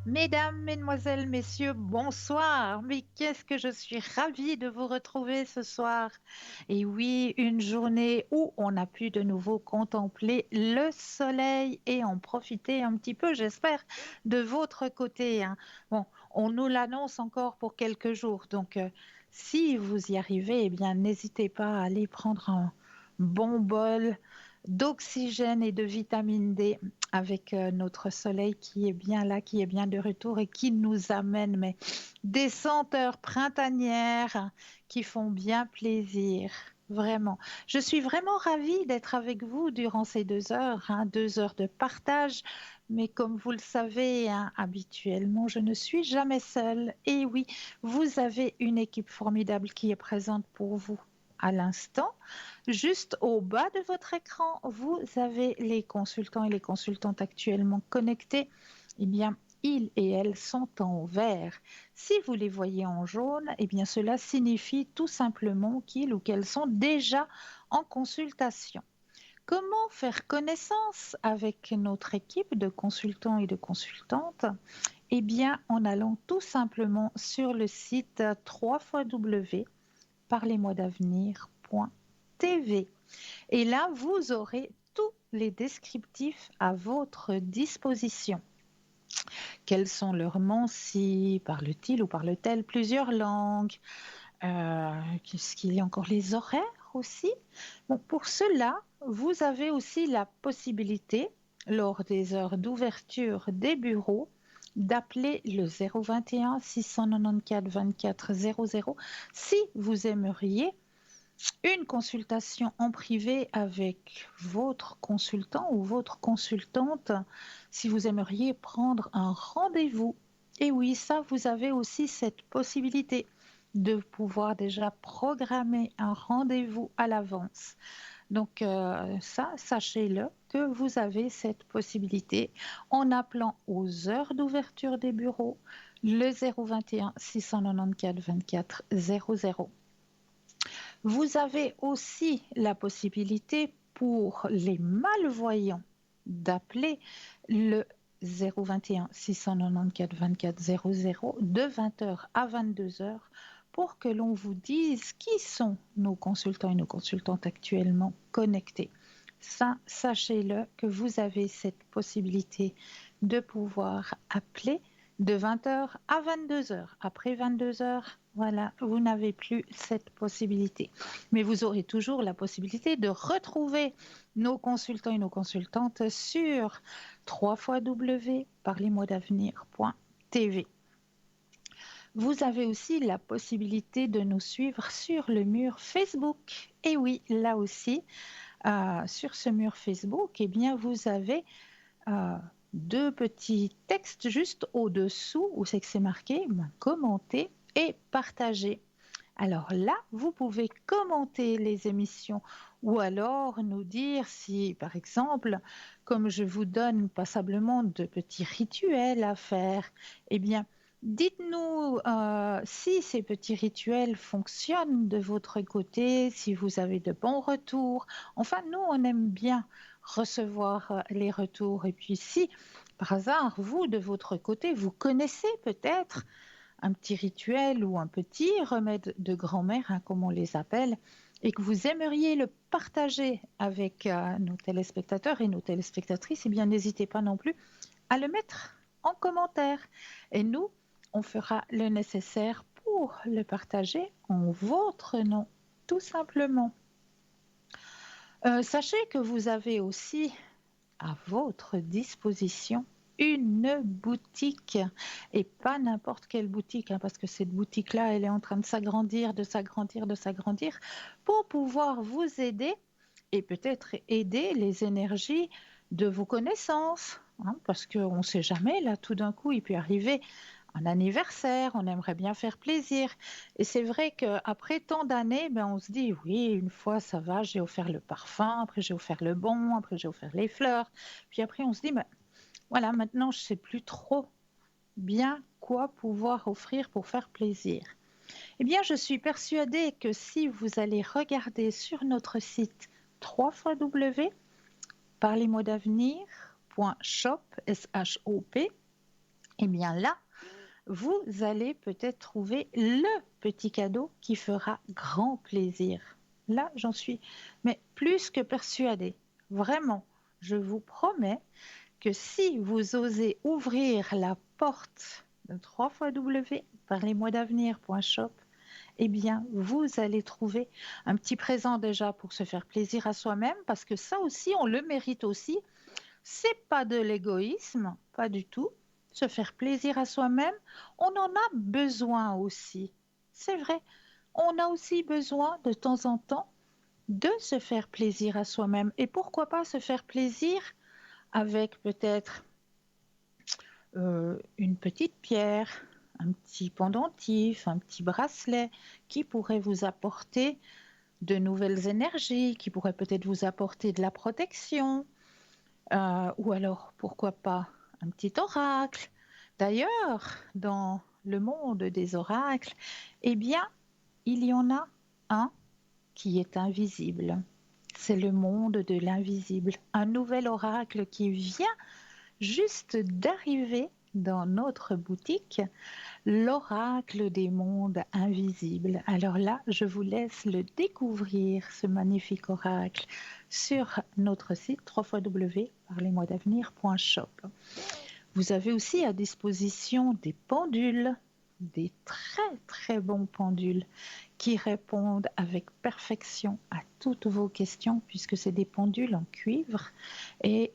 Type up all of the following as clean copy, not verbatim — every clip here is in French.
Mesdames, mesdemoiselles, messieurs, bonsoir. Mais qu'est-ce que je suis ravie de vous retrouver ce soir. Et oui, une journée où on a pu de nouveau contempler le soleil et en profiter un petit peu, j'espère, de votre côté, hein. Bon, on nous l'annonce encore pour quelques jours. Donc, si vous y arrivez, eh bien, n'hésitez pas à aller prendre un bon bol d'oxygène et de vitamine D avec notre soleil qui est bien là, qui est bien de retour et qui nous amène mais, des senteurs printanières qui font bien plaisir. Vraiment. Je suis vraiment ravie d'être avec vous durant ces 2 heures, hein, 2 heures de partage. Mais comme vous le savez, hein, habituellement, je ne suis jamais seule. Et oui, vous avez une équipe formidable qui est présente pour vous à l'instant. Juste au bas de votre écran, vous avez les consultants et les consultantes actuellement connectés. Eh bien, ils et elles sont en vert. Si vous les voyez en jaune, eh bien, cela signifie tout simplement qu'ils ou qu'elles sont déjà en consultation. Comment faire connaissance avec notre équipe de consultants et de consultantes? Eh bien, en allant tout simplement sur le site www.parlez-moi-d'avenir.tv. Et là, vous aurez tous les descriptifs à votre disposition. Quels sont leurs si parle-t-il ou parle-t-elle plusieurs langues? Qu'est-ce qu'il y a encore? Les horaires aussi. Bon, pour cela, vous avez aussi la possibilité, lors des heures d'ouverture des bureaux, d'appeler le 021 694 24 00 si vous aimeriez une consultation en privé avec votre consultant ou votre consultante si vous aimeriez prendre un rendez-vous. Et oui, ça, vous avez aussi cette possibilité de pouvoir déjà programmer un rendez-vous à l'avance. Donc ça, sachez-le que vous avez cette possibilité en appelant aux heures d'ouverture des bureaux le 021 694 24 00. Vous avez aussi la possibilité pour les malvoyants d'appeler le 021 694 24 00 de 20 h à 22 h pour que l'on vous dise qui sont nos consultants et nos consultantes actuellement connectés. Ça, sachez-le que vous avez cette possibilité de pouvoir appeler de 20 h à 22 h. Après 22 h, voilà, vous n'avez plus cette possibilité. Mais vous aurez toujours la possibilité de retrouver nos consultants et nos consultantes sur www.parlez-moi-d'avenir.tv. Vous avez aussi la possibilité de nous suivre sur le mur Facebook. Et oui, là aussi, sur ce mur Facebook, eh bien, vous avez euh, deux petits textes juste au-dessous où c'est que c'est marqué commenter et partager. Alors là, vous pouvez commenter les émissions ou alors nous dire si, par exemple, comme je vous donne passablement de petits rituels à faire, eh bien, dites-nous si ces petits rituels fonctionnent de votre côté, si vous avez de bons retours. Enfin, nous, on aime bien recevoir les retours. Et puis si, par hasard, vous, de votre côté, vous connaissez peut-être un petit rituel ou un petit remède de grand-mère, hein, comme on les appelle, et que vous aimeriez le partager avec nos téléspectateurs et nos téléspectatrices, eh bien n'hésitez pas non plus à le mettre en commentaire. Et nous, on fera le nécessaire pour le partager en votre nom, tout simplement. Sachez que vous avez aussi à votre disposition une boutique et pas n'importe quelle boutique, hein, parce que cette boutique-là, elle est en train de s'agrandir, de s'agrandir, de s'agrandir pour pouvoir vous aider et peut-être aider les énergies de vos connaissances, hein, parce qu'on ne sait jamais, là, tout d'un coup, il peut arriver un anniversaire, on aimerait bien faire plaisir. Et c'est vrai qu'après tant d'années, ben, on se dit, oui, une fois, ça va, j'ai offert le parfum, après j'ai offert le bon, après j'ai offert les fleurs. Puis après, on se dit, ben, voilà, maintenant, je ne sais plus trop bien quoi pouvoir offrir pour faire plaisir. Eh bien, je suis persuadée que si vous allez regarder sur notre site www.parlez-moi-d'avenir.shop, S-H-O-P, Eh bien là, vous allez peut-être trouver le petit cadeau qui fera grand plaisir. Là, j'en suis mais plus que persuadée. Vraiment, je vous promets que si vous osez ouvrir la porte de 3 W par les mois d'avenir.shop, eh bien, vous allez trouver un petit présent déjà pour se faire plaisir à soi-même, parce que ça aussi, on le mérite aussi. C'est pas de l'égoïsme, pas du tout. Se faire plaisir à soi-même, on en a besoin aussi. C'est vrai, on a aussi besoin de temps en temps de se faire plaisir à soi-même. Et pourquoi pas se faire plaisir avec peut-être une petite pierre, un petit pendentif, un petit bracelet qui pourrait vous apporter de nouvelles énergies, qui pourrait peut-être vous apporter de la protection, ou alors pourquoi pas un petit oracle. D'ailleurs, dans le monde des oracles, eh bien, il y en a un qui est invisible. C'est le monde de l'invisible, un nouvel oracle qui vient juste d'arriver dans notre boutique, l'oracle des mondes invisibles. Alors là, je vous laisse le découvrir, ce magnifique oracle, sur notre site www.parlezmoi-d'avenir.shop. Vous avez aussi à disposition des pendules, des très très bons pendules qui répondent avec perfection à toutes vos questions, puisque c'est des pendules en cuivre et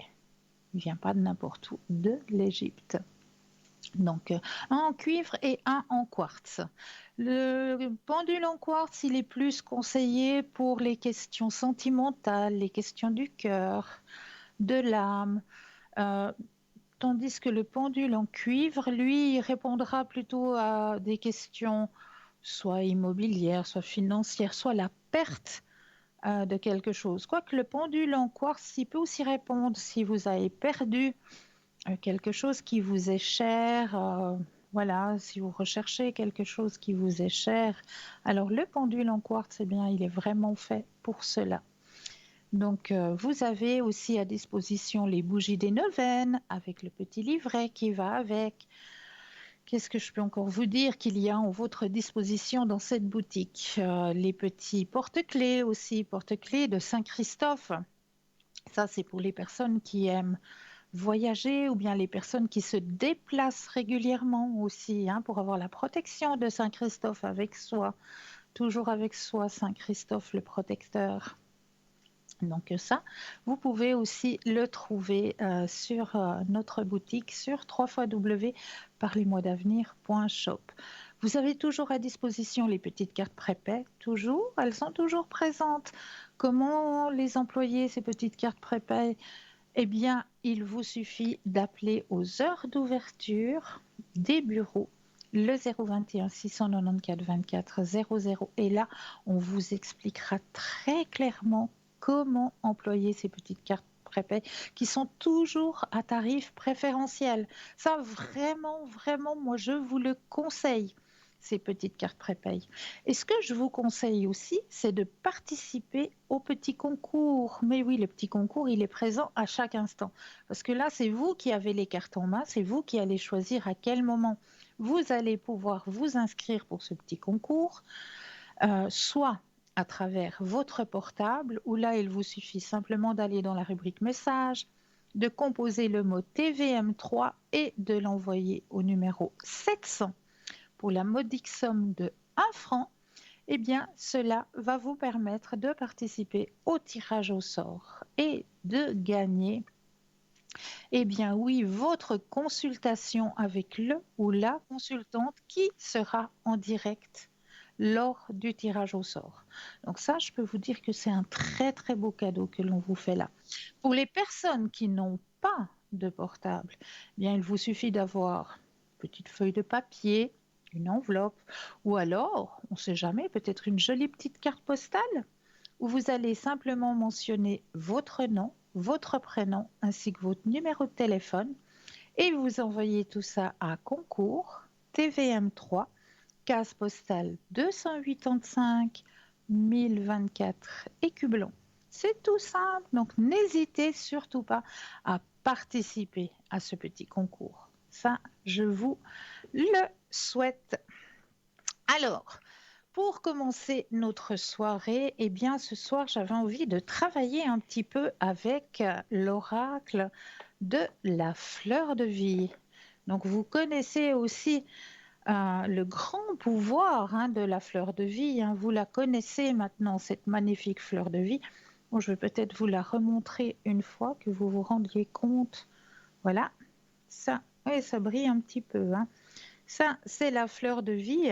il ne vient pas de n'importe où, de l'Égypte. Donc, un en cuivre et un en quartz. Le pendule en quartz, il est plus conseillé pour les questions sentimentales, les questions du cœur, de l'âme, euh, tandis que le pendule en cuivre, lui, il répondra plutôt à des questions soit immobilières, soit financières, soit la perte de quelque chose. Quoique le pendule en quartz, il peut aussi répondre si vous avez perdu quelque chose qui vous est cher, voilà, si vous recherchez quelque chose qui vous est cher, alors le pendule en quartz, eh bien, il est vraiment fait pour cela. Donc, vous avez aussi à disposition les bougies des neuvaines avec le petit livret qui va avec. Qu'est-ce que je peux encore vous dire qu'il y a en votre disposition dans cette boutique? Les petits porte-clés aussi, porte-clés de Saint-Christophe. Ça, c'est pour les personnes qui aiment voyager ou bien les personnes qui se déplacent régulièrement aussi, hein, pour avoir la protection de Saint Christophe avec soi, toujours avec soi, Saint Christophe le protecteur. Donc ça, vous pouvez aussi le trouver sur notre boutique sur www.parlezmoi-d'avenir.shop. Vous avez toujours à disposition les petites cartes prépaies, toujours, elles sont toujours présentes. Comment les employer, ces petites cartes prépaies? Eh bien, il vous suffit d'appeler aux heures d'ouverture des bureaux, le 021 694 24 00. Et là, on vous expliquera très clairement comment employer ces petites cartes prépay qui sont toujours à tarif préférentiel. Ça, vraiment, vraiment, moi, je vous le conseille, ces petites cartes prépay. Et ce que je vous conseille aussi, c'est de participer au petit concours. Mais oui, le petit concours, il est présent à chaque instant. Parce que là, c'est vous qui avez les cartes en main, c'est vous qui allez choisir à quel moment vous allez pouvoir vous inscrire pour ce petit concours, soit à travers votre portable, où là, il vous suffit simplement d'aller dans la rubrique message, de composer le mot TVM3 et de l'envoyer au numéro 700 pour la modique somme de 1 franc. Eh bien, cela va vous permettre de participer au tirage au sort et de gagner, eh bien oui, votre consultation avec le ou la consultante qui sera en direct lors du tirage au sort. Donc ça, je peux vous dire que c'est un très très beau cadeau que l'on vous fait là. Pour les personnes qui n'ont pas de portable, eh bien il vous suffit d'avoir une petite feuille de papier, une enveloppe, ou alors, on ne sait jamais, peut-être une jolie petite carte postale où vous allez simplement mentionner votre nom, votre prénom ainsi que votre numéro de téléphone et vous envoyez tout ça à concours TVM3, case postale 285 1024 Écublon. C'est tout simple, donc n'hésitez surtout pas à participer à ce petit concours. Ça, je vous le souhaite. Alors, pour commencer notre soirée, eh bien, ce soir, j'avais envie de travailler un petit peu avec l'oracle de la fleur de vie. Donc, vous connaissez aussi le grand pouvoir de la fleur de vie. Vous la connaissez maintenant, cette magnifique fleur de vie. Bon, je vais peut-être vous la remontrer une fois que vous vous rendiez compte. Voilà, ça, oui, ça brille un petit peu. Ça, c'est la fleur de vie.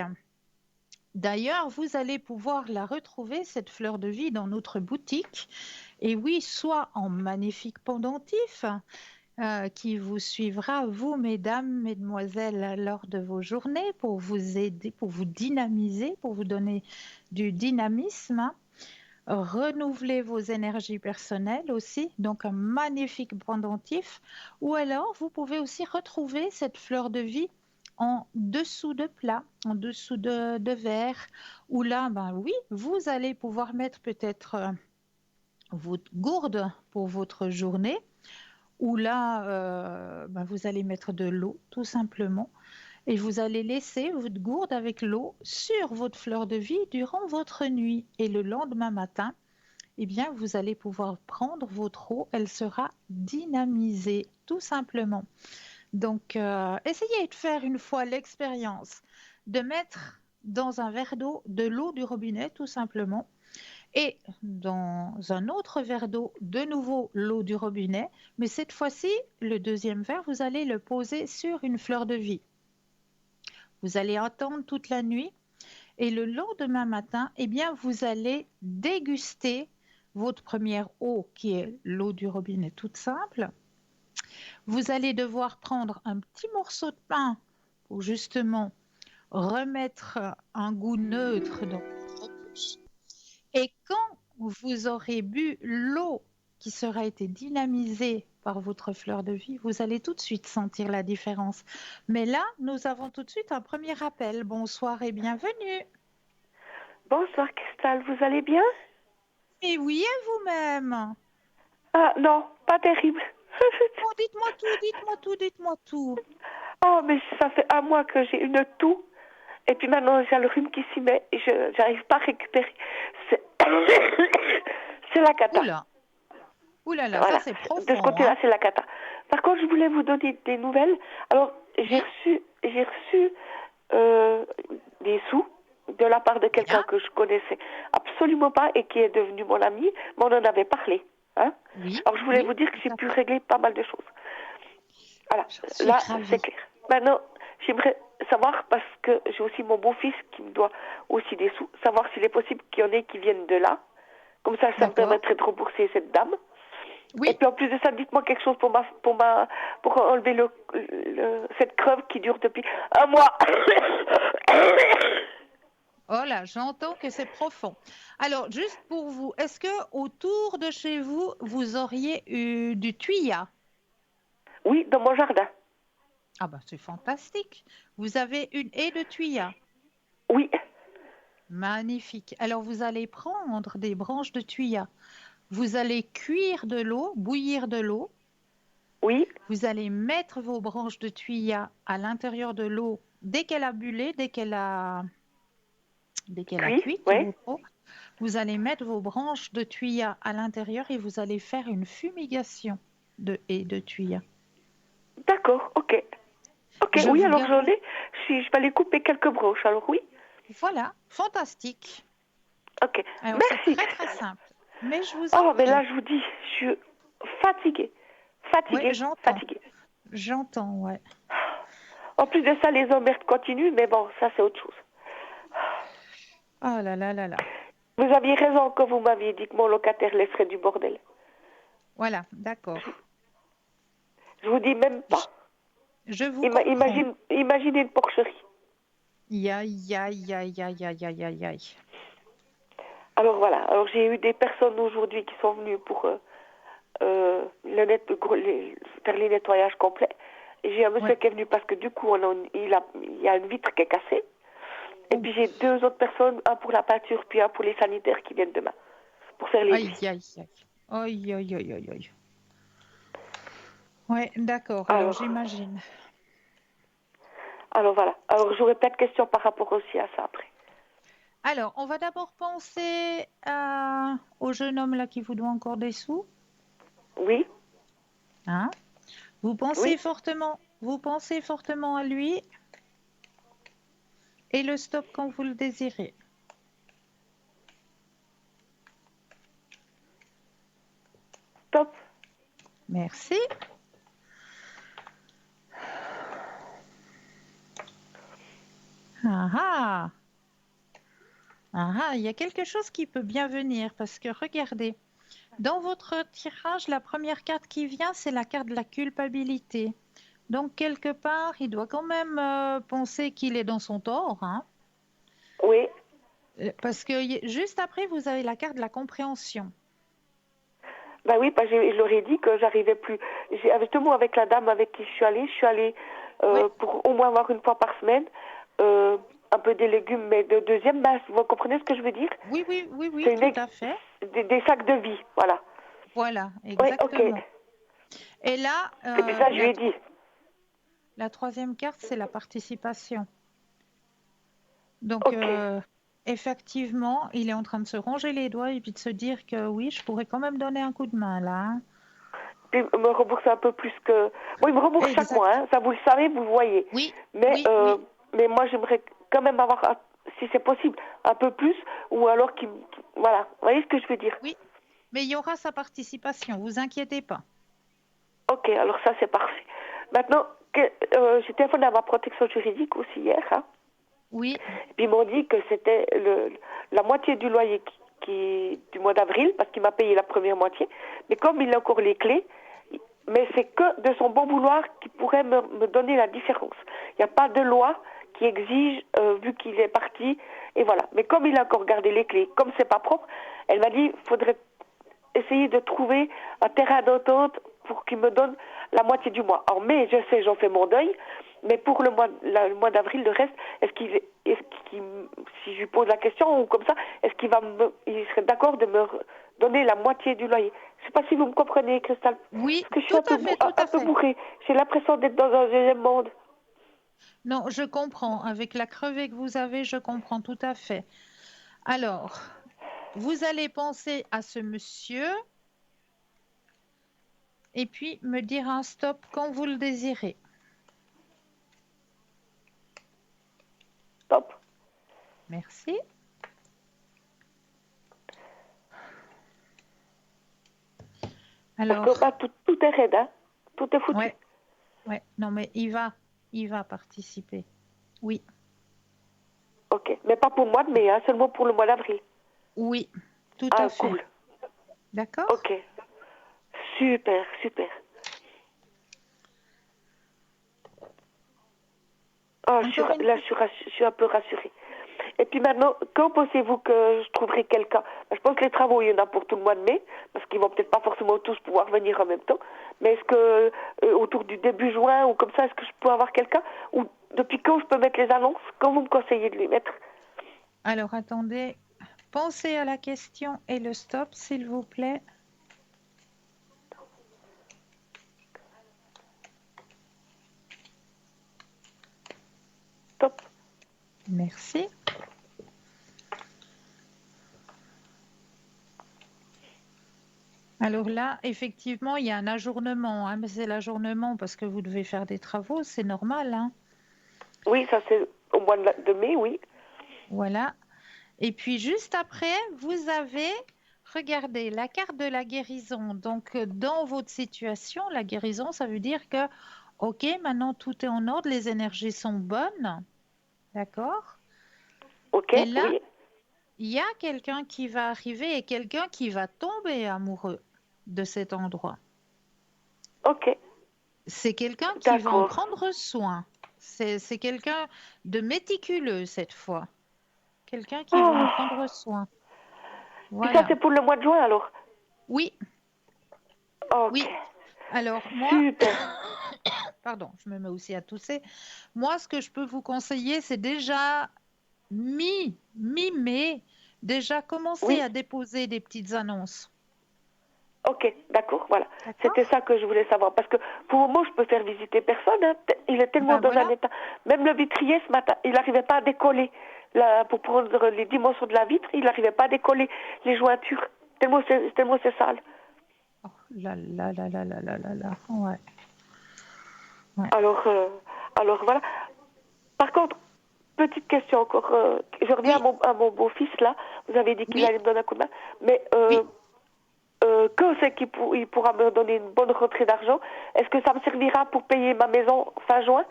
D'ailleurs, vous allez pouvoir la retrouver, cette fleur de vie, dans notre boutique. Et oui, soit en magnifique pendentif qui vous suivra, vous, mesdames, mesdemoiselles, lors de vos journées pour vous aider, pour vous dynamiser, pour vous donner du dynamisme. Renouveler vos énergies personnelles aussi, donc un magnifique pendentif. Ou alors, vous pouvez aussi retrouver cette fleur de vie en dessous de plat, en dessous de verre, où là, ben oui, vous allez pouvoir mettre peut-être votre gourde pour votre journée, où là, ben vous allez mettre de l'eau, tout simplement, et vous allez laisser votre gourde avec l'eau sur votre fleur de vie durant votre nuit. Et le lendemain matin, eh bien, vous allez pouvoir prendre votre eau, elle sera dynamisée, tout simplement. Donc, essayez de faire une fois l'expérience de mettre dans un verre d'eau de l'eau du robinet, tout simplement, et dans un autre verre d'eau, de nouveau l'eau du robinet, mais cette fois-ci, le deuxième verre, vous allez le poser sur une fleur de vie. Vous allez attendre toute la nuit et le lendemain matin, eh bien, vous allez déguster votre première eau, qui est l'eau du robinet toute simple. Vous allez devoir prendre un petit morceau de pain pour justement remettre un goût neutre dans votre bouche. Et quand vous aurez bu l'eau qui sera été dynamisée par votre fleur de vie, vous allez tout de suite sentir la différence. Mais là, nous avons tout de suite un premier appel. Bonsoir et bienvenue. Bonsoir Cristal, vous allez bien? Et oui, et vous-même? Ah non, pas terrible. Oh, dites-moi tout, dites-moi tout, dites-moi tout. Oh, mais ça fait un mois que j'ai une toux. Et puis maintenant, j'ai le rhume qui s'y met et je n'arrive pas à récupérer. C'est c'est la cata. Oula, oula là, ça Voilà. c'est De ce profond, côté-là, c'est la cata. Par contre, je voulais vous donner des nouvelles. Alors, Oui, j'ai reçu des sous de la part de quelqu'un bien, que je connaissais absolument pas et qui est devenu mon ami, mais on en avait parlé. Hein. oui, Alors, je voulais oui, vous dire que tout j'ai à pu fait. régler pas mal de choses. Voilà, J'en suis là, c'est ravie. clair. Maintenant, j'aimerais savoir, parce que j'ai aussi mon beau-fils qui me doit aussi des sous, savoir s'il est possible qu'il y en ait qui viennent de là. Comme ça me D'accord. permettrait de rembourser cette dame. Et Oui, puis en plus de ça, dites-moi quelque chose pour enlever cette crève qui dure depuis un mois. oh là, j'entends que c'est profond. Alors, juste pour vous, est-ce que autour de chez vous, vous auriez eu du tuya? Oui, dans mon jardin. Ah ben, c'est fantastique. Vous avez une haie de tuya. Oui, Magnifique. Alors, vous allez prendre des branches de tuya. Vous allez cuire de l'eau, bouillir de l'eau. oui, Vous allez mettre vos branches de tuya à l'intérieur de l'eau dès qu'elle a bullé, dès qu'elle a cuit, cuit, qu'il oui. vous faut. Vous allez mettre vos branches de tuya à l'intérieur et vous allez faire une fumigation de haies de tuya. D'accord, ok. Ok, Je oui, vous alors j'en garantis. ai. Je vais aller couper quelques branches, alors oui. Voilà, fantastique. Ok, Alors, c'est merci très très Christelle. simple. Mais je vous en Oh, mais prie. là, je vous dis, je suis fatiguée. Oui, Fatiguée, j'entends. fatiguée. J'entends, ouais. En plus de ça, les emmerdes continuent, mais bon, ça, c'est autre chose. Oh là là là là. Vous aviez raison quand vous m'aviez dit que mon locataire laisserait du bordel. Voilà, d'accord. Je vous dis même Je, pas. je vous comprends. Imaginez une porcherie. Aïe, aïe, aïe, aïe, aïe, aïe, aïe, aïe. Alors voilà, alors j'ai eu des personnes aujourd'hui qui sont venues pour faire les nettoyages complets. Et j'ai un monsieur Ouais. qui est venu parce que du coup, il y a une vitre qui est cassée. Et Ouh. puis j'ai deux autres personnes, un pour la peinture, puis un pour les sanitaires qui viennent demain, pour faire les Aïe, nuits. aïe, aïe. Aïe, aïe, aïe, aïe, aïe. Ouais, d'accord. Alors, Alors, j'imagine. Alors voilà. Alors j'aurais plein de questions par rapport aussi à ça après. Alors, on va d'abord penser au jeune homme là qui vous doit encore des sous. Oui, Hein? Vous oui. pensez fortement à lui et le stop quand vous le désirez. Top. Merci. Ah ah. Ah ah, il y a quelque chose qui peut bien venir parce que regardez, dans votre tirage, la première carte qui vient, c'est la carte de la culpabilité. Donc, quelque part, il doit quand même penser qu'il est dans son tort, hein. Oui. Parce que juste après, vous avez la carte de la compréhension. Ben oui, je leur ai dit que j'arrivais plus. Justement, avec la dame avec qui je suis allée Oui, pour au moins avoir une fois par semaine euh, un peu des légumes, mais de deuxième base. Vous comprenez ce que je veux dire? oui, oui, oui, oui, C'est tout à fait. des sacs de vie, voilà. Voilà, Oui, ok. exactement. Et là, Et puis ça, je lui ai dit. la troisième carte, c'est la participation. Donc, Ok. effectivement, il est en train de se ronger les doigts et puis de se dire que oui, je pourrais quand même donner un coup de main là, hein. Puis me rembourser un peu plus que. Bon, il me rembourse chaque mois, Exact. hein. Ça vous le savez, vous le voyez. Oui, Mais, oui, oui, mais moi, j'aimerais quand même avoir, si c'est possible, un peu plus, ou alors voilà. Vous voyez ce que je veux dire? oui. Mais il y aura sa participation, vous inquiétez pas. Ok, alors ça, c'est parfait. Maintenant, j'ai téléphoné à ma protection juridique aussi hier, hein. Oui, Et puis ils m'ont dit que c'était la moitié du loyer du mois d'avril, parce qu'il m'a payé la première moitié. Mais comme il a encore les clés, mais c'est que de son bon vouloir qu'il pourrait me donner la différence. Il n'y a pas de loi qui exige, vu qu'il est parti, et voilà. Mais comme il a encore gardé les clés, comme c'est pas propre, elle m'a dit il faudrait essayer de trouver un terrain d'entente pour qu'il me donne la moitié du mois. En mai, je sais, j'en fais mon deuil, mais pour le mois d'avril, le reste, si je lui pose la question ou comme ça, il serait d'accord de me donner la moitié du loyer? Je sais pas si vous me comprenez, Christelle, oui, parce que je suis tout à fait, tout un à peu fait. bourrée. J'ai l'impression d'être dans un deuxième monde. Non, je comprends. Avec la crevée que vous avez, je comprends tout à fait. Alors, vous allez penser à ce monsieur et puis me dire un stop quand vous le désirez. Top. Merci. Parce que Alors, bah, tout est raide, hein. Tout est foutu. ouais, ouais, non, mais il va participer. Oui, Ok, mais pas pour le mois de mai, hein, seulement pour le mois d'avril. oui, tout à Ah, fait. cool. D'accord? Ok. Super, super. Ah, Encore une là, question? je suis un peu rassurée. Et puis maintenant, quand pensez-vous que je trouverai quelqu'un? Je pense que les travaux, il y en a pour tout le mois de mai, parce qu'ils vont peut-être pas forcément tous pouvoir venir en même temps. Mais est-ce que autour du début juin ou comme ça, est-ce que je peux avoir quelqu'un? Ou depuis quand je peux mettre les annonces? Quand vous me conseillez de les mettre? Alors, attendez. Pensez à la question et le stop, s'il vous plaît. Top. Merci. Alors là, effectivement, il y a un ajournement, hein, mais c'est l'ajournement parce que vous devez faire des travaux, c'est normal, hein. Oui, ça c'est au mois de mai, oui. Voilà. Et puis juste après, vous avez, regardez, la carte de la guérison. Donc, dans votre situation, la guérison, ça veut dire que, OK, maintenant tout est en ordre, les énergies sont bonnes, d'accord? Ok, Et là, oui. il y a quelqu'un qui va arriver et quelqu'un qui va tomber amoureux de cet endroit. Ok, C'est quelqu'un qui va en d'accord. prendre soin. C'est quelqu'un de méticuleux cette fois. Quelqu'un qui va en Ah. prendre soin. Puis ça Voilà. c'est pour le mois de juin alors. Oui, Ok, oui. Alors moi, super. pardon, je me mets aussi à tousser. Moi, ce que je peux vous conseiller, c'est déjà mi-mai, déjà commencer Oui, à déposer des petites annonces. Ok, d'accord, voilà. D'accord? C'était ça que je voulais savoir. Parce que pour le moment, je peux faire visiter personne. Hein. Il est tellement Ben dans un voilà. état. Même le vitrier ce matin, il n'arrivait pas à décoller. Là, pour prendre les dimensions de la vitre, il n'arrivait pas à décoller les jointures. Tellement c'est sale. Oh là là là là là là là là. Ouais, ouais. Alors, euh, alors voilà. Par contre, petite question encore. Je reviens Oui, à mon beau-fils là. Vous avez dit qu'il oui, allait me donner un coup de main. Mais oui. quand c'est il pourra me donner une bonne rentrée d'argent? Est-ce que ça me servira pour payer ma maison fin juin?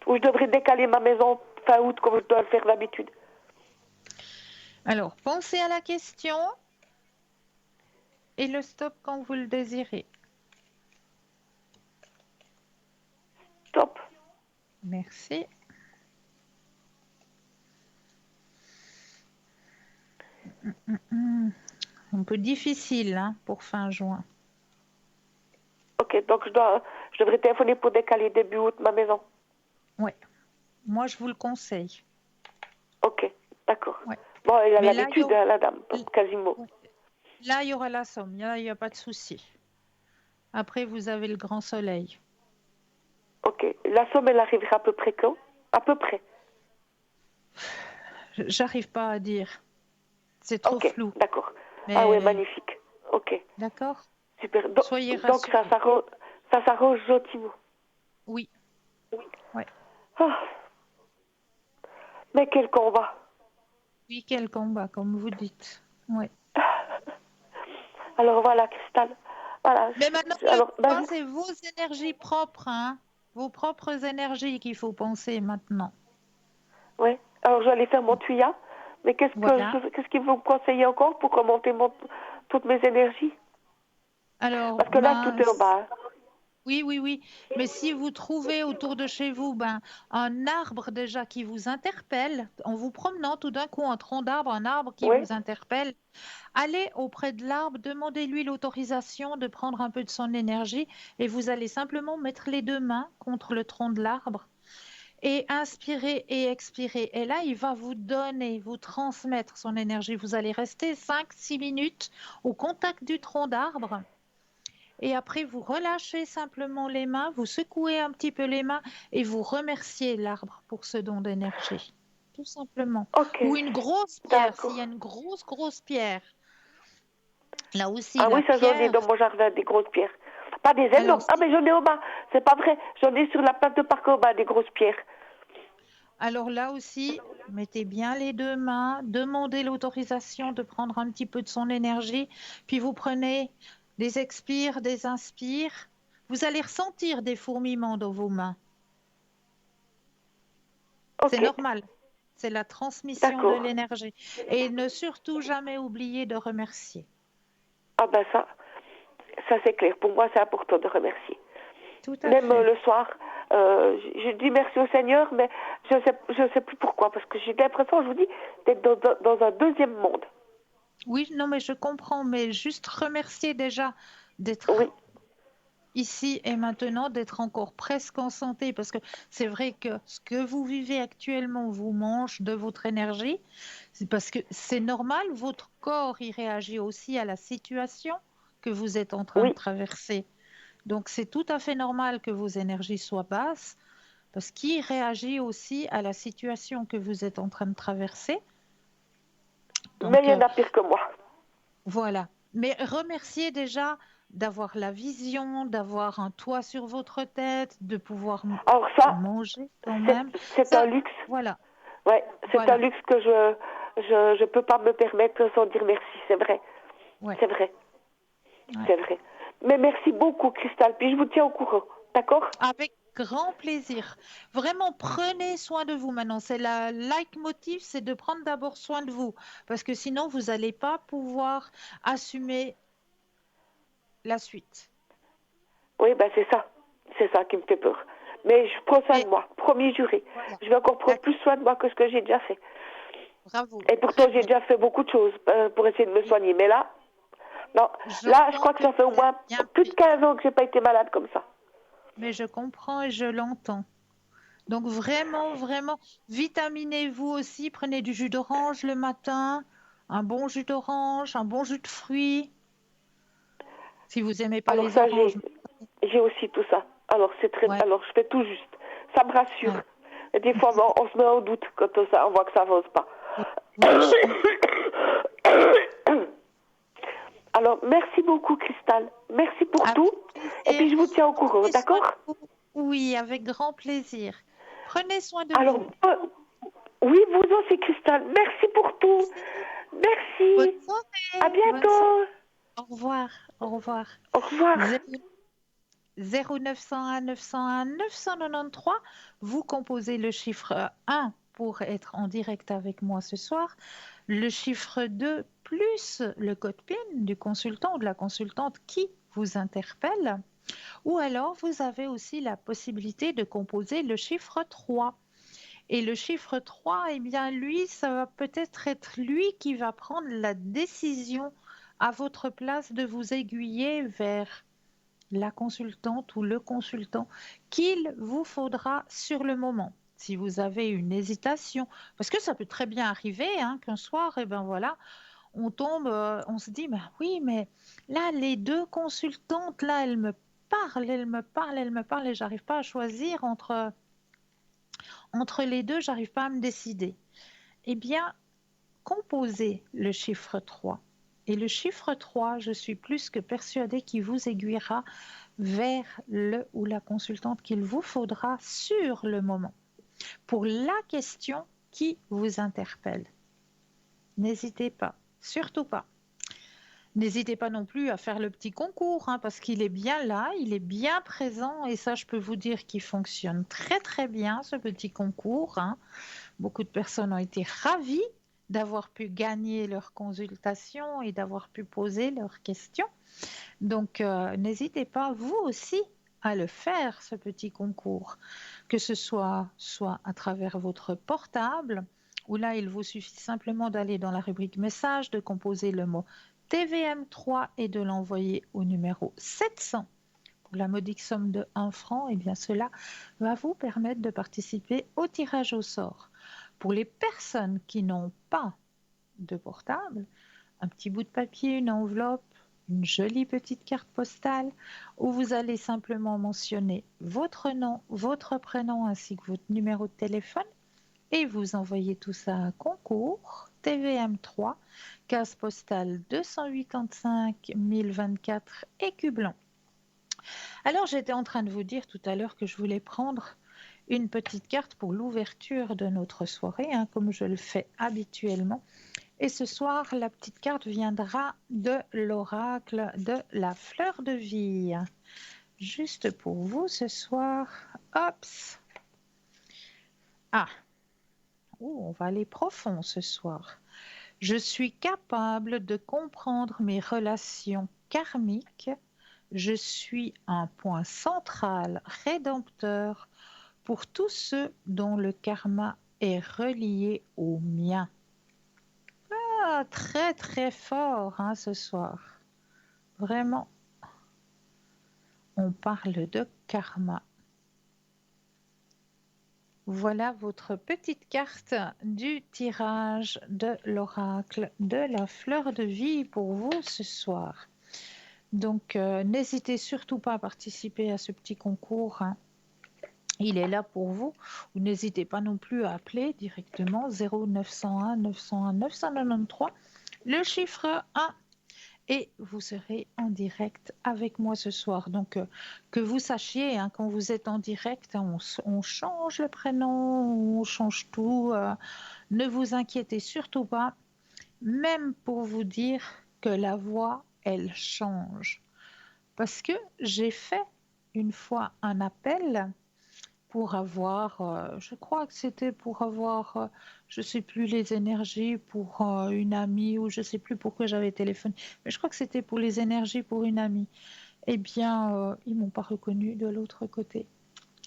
Ou je devrais décaler ma maison fin août comme je dois le faire d'habitude? Alors, pensez à la question et le stop quand vous le désirez. Top. Merci. Un peu difficile hein, pour fin juin. Ok, donc je devrais téléphoner pour décaler début août ma maison. Ouais, moi je vous le conseille. Ok, d'accord. Ouais. Bon, elle a Mais là, l'habitude, hein, la dame, quasiment. ouais. Là, il y aura la somme. Là, il n'y a pas de souci. Après, vous avez le grand soleil. Ok, la somme, elle arrivera à peu près quand? À peu près. J'arrive pas à dire. C'est trop Ok, flou. d'accord. Ah ouais, Mais magnifique. Ok, d'accord. super. Soyez Donc rassurés. ça s'arrange gentiment. Oui, ouais. Ah, mais quel combat. Oui, quel combat, comme vous dites. Ouais. Alors voilà, Cristal. Voilà. Mais maintenant, le Alors, combat, c'est vos énergies propres, hein. Vos propres énergies qu'il faut penser maintenant. ouais. Alors je vais aller faire mon tuya. Mais Voilà. qu'est-ce que vous me conseillez encore pour remonter toutes mes énergies? Alors, Parce que là, tout est en bas. Hein. oui, oui, oui. Mais si vous trouvez autour de chez vous un arbre déjà qui vous interpelle, en vous promenant tout d'un coup un tronc d'arbre, un arbre qui Oui. vous interpelle, allez auprès de l'arbre, demandez-lui l'autorisation de prendre un peu de son énergie et vous allez simplement mettre les deux mains contre le tronc de l'arbre et inspirer et expirer. Et là, il va vous donner, vous transmettre son énergie. Vous allez rester 5, 6 minutes au contact du tronc d'arbre. Et après, vous relâchez simplement les mains, vous secouez un petit peu les mains et vous remerciez l'arbre pour ce don d'énergie. Tout simplement. Ok. Ou une grosse pierre, s'il y a D'accord. une grosse, grosse pierre. Là aussi, Ah la oui, ça j'en ai pierre. dans mon jardin, des grosses pierres. Pas des Alors, énormes. Ah mais j'en ai au bas. C'est pas vrai. J'en ai sur la place de parc au bas, des grosses pierres. alors là aussi, mettez bien les deux mains, demandez l'autorisation de prendre un petit peu de son énergie, puis vous prenez des expires, des inspires. Vous allez ressentir des fourmillements dans vos mains. C'est Ok. normal. C'est la transmission de D'accord. l'énergie. Et ne surtout jamais oublier de remercier. Ah ben ça c'est clair. Pour moi, c'est important de remercier. Tout à Même fait. le soir, je dis merci au Seigneur, mais je sais plus pourquoi, parce que j'ai l'impression, je vous dis, d'être dans un deuxième monde. Oui, non, mais je comprends, mais juste remercier déjà Oui, d'être ici et maintenant, d'être encore presque en santé, parce que c'est vrai que ce que vous vivez actuellement vous mange de votre énergie, c'est parce que c'est normal, votre corps y réagit aussi à la situation que vous êtes en train de oui, traverser. Donc c'est tout à fait normal que vos énergies soient basses, parce qu'il réagit aussi à la situation que vous êtes en train de traverser. mais Donc il y en a pire que moi. voilà. Mais remerciez déjà d'avoir la vision, d'avoir un toit sur votre tête, de pouvoir Alors ça, manger quand c'est même. c'est un Ça, luxe. voilà, Ouais, c'est un voilà. luxe que je peux pas me permettre sans dire merci, c'est vrai. Ouais, C'est vrai, ouais. c'est vrai. Mais merci beaucoup, Cristal, puis je vous tiens au courant, d'accord? Avec grand plaisir. Vraiment, prenez soin de vous maintenant. C'est la leitmotiv, c'est de prendre d'abord soin de vous, parce que sinon, vous n'allez pas pouvoir assumer la suite. Oui, ben c'est ça qui me fait peur. Mais je prends soin Mais de moi, promis juré. voilà, Je vais encore prendre plus d'accord. soin de moi que ce que j'ai déjà fait. Bravo, Et pourtant, très j'ai bien. déjà fait beaucoup de choses pour essayer de me Oui, soigner. Mais là, non. Là, je j'entends crois que que ça fait au vous êtes moins bien plus de pris, 15 ans que j'ai pas été malade comme ça. mais je comprends et je l'entends. Donc vraiment, vraiment, vitaminez-vous aussi. Prenez du jus d'orange le matin, un bon jus d'orange, un bon jus de fruits. Si vous aimez pas Alors les ça, oranges, j'ai aussi tout ça. Alors c'est très, ouais, alors je fais tout juste. Ça me rassure. ouais. Et des fois, on se met en doute quand on voit que ça avance pas. Je comprends. Alors merci beaucoup, Cristal. Merci pour Avec tout. Et plaisir. puis je vous tiens au courant, Prenez soin d'accord? de vous. Oui, avec grand plaisir. Prenez soin de Alors, vous. oui, vous aussi, Cristal. Merci pour tout. Merci. Bonne Merci. À soirée. Bonne soirée. bientôt. Au revoir. Au revoir. Au revoir. 0901 901 993. Vous composez le chiffre 1 pour être en direct avec moi ce soir. Le chiffre 2 plus le code PIN du consultant ou de la consultante qui vous interpelle. Ou alors, vous avez aussi la possibilité de composer le chiffre 3. Et le chiffre 3, eh bien, lui, ça va peut-être être lui qui va prendre la décision à votre place de vous aiguiller vers la consultante ou le consultant qu'il vous faudra sur le moment. Si vous avez une hésitation, parce que ça peut très bien arriver hein, qu'un soir, eh ben voilà, on tombe, on se dit, bah oui, mais là, les deux consultantes, là, elles me parlent, elles me parlent, elles me parlent, et j'arrive pas à choisir entre les deux, j'arrive pas à me décider. Eh bien, composez le chiffre 3. Et le chiffre 3, je suis plus que persuadée qu'il vous aiguillera vers le ou la consultante qu'il vous faudra sur le moment pour la question qui vous interpelle. N'hésitez pas, surtout pas. N'hésitez pas non plus à faire le petit concours, hein, parce qu'il est bien là, il est bien présent, et ça, je peux vous dire qu'il fonctionne très très bien, ce petit concours. Hein. Beaucoup de personnes ont été ravies d'avoir pu gagner leur consultation et d'avoir pu poser leurs questions. Donc, n'hésitez pas, vous aussi, à le faire, ce petit concours, que ce soit à travers votre portable, où là, il vous suffit simplement d'aller dans la rubrique message, de composer le mot TVM3 et de l'envoyer au numéro 700 pour la modique somme de 1 franc. Et bien, cela va vous permettre de participer au tirage au sort. Pour les personnes qui n'ont pas de portable, un petit bout de papier, une enveloppe, une jolie petite carte postale où vous allez simplement mentionner votre nom, votre prénom ainsi que votre numéro de téléphone et vous envoyez tout ça à concours TVM3, case postale 285 024 Écublens. Alors j'étais en train de vous dire tout à l'heure que je voulais prendre une petite carte pour l'ouverture de notre soirée, hein, comme je le fais habituellement. Et ce soir, la petite carte viendra de l'oracle de la fleur de vie. Juste pour vous ce soir. Hops. Ah, on va aller profond ce soir. Je suis capable de comprendre mes relations karmiques. Je suis un point central rédempteur pour tous ceux dont le karma est relié au mien. Ah, très très fort hein, ce soir. Vraiment, on parle de karma. Voilà votre petite carte du tirage de l'oracle de la fleur de vie pour vous ce soir. Donc, n'hésitez surtout pas à participer à ce petit concours. Hein. Il est là pour vous. Ou n'hésitez pas non plus à appeler directement 0901 901 993, le chiffre 1. Et vous serez en direct avec moi ce soir. Donc, que vous sachiez, hein, quand vous êtes en direct, hein, on change le prénom, on change tout. Ne vous inquiétez surtout pas, même pour vous dire que la voix, elle change. Parce que j'ai fait une fois un appel pour avoir, je crois que c'était pour avoir, je ne sais plus, les énergies pour une amie ou je ne sais plus pourquoi j'avais téléphoné, mais je crois que c'était pour les énergies pour une amie. Eh bien, ils ne m'ont pas reconnu de l'autre côté.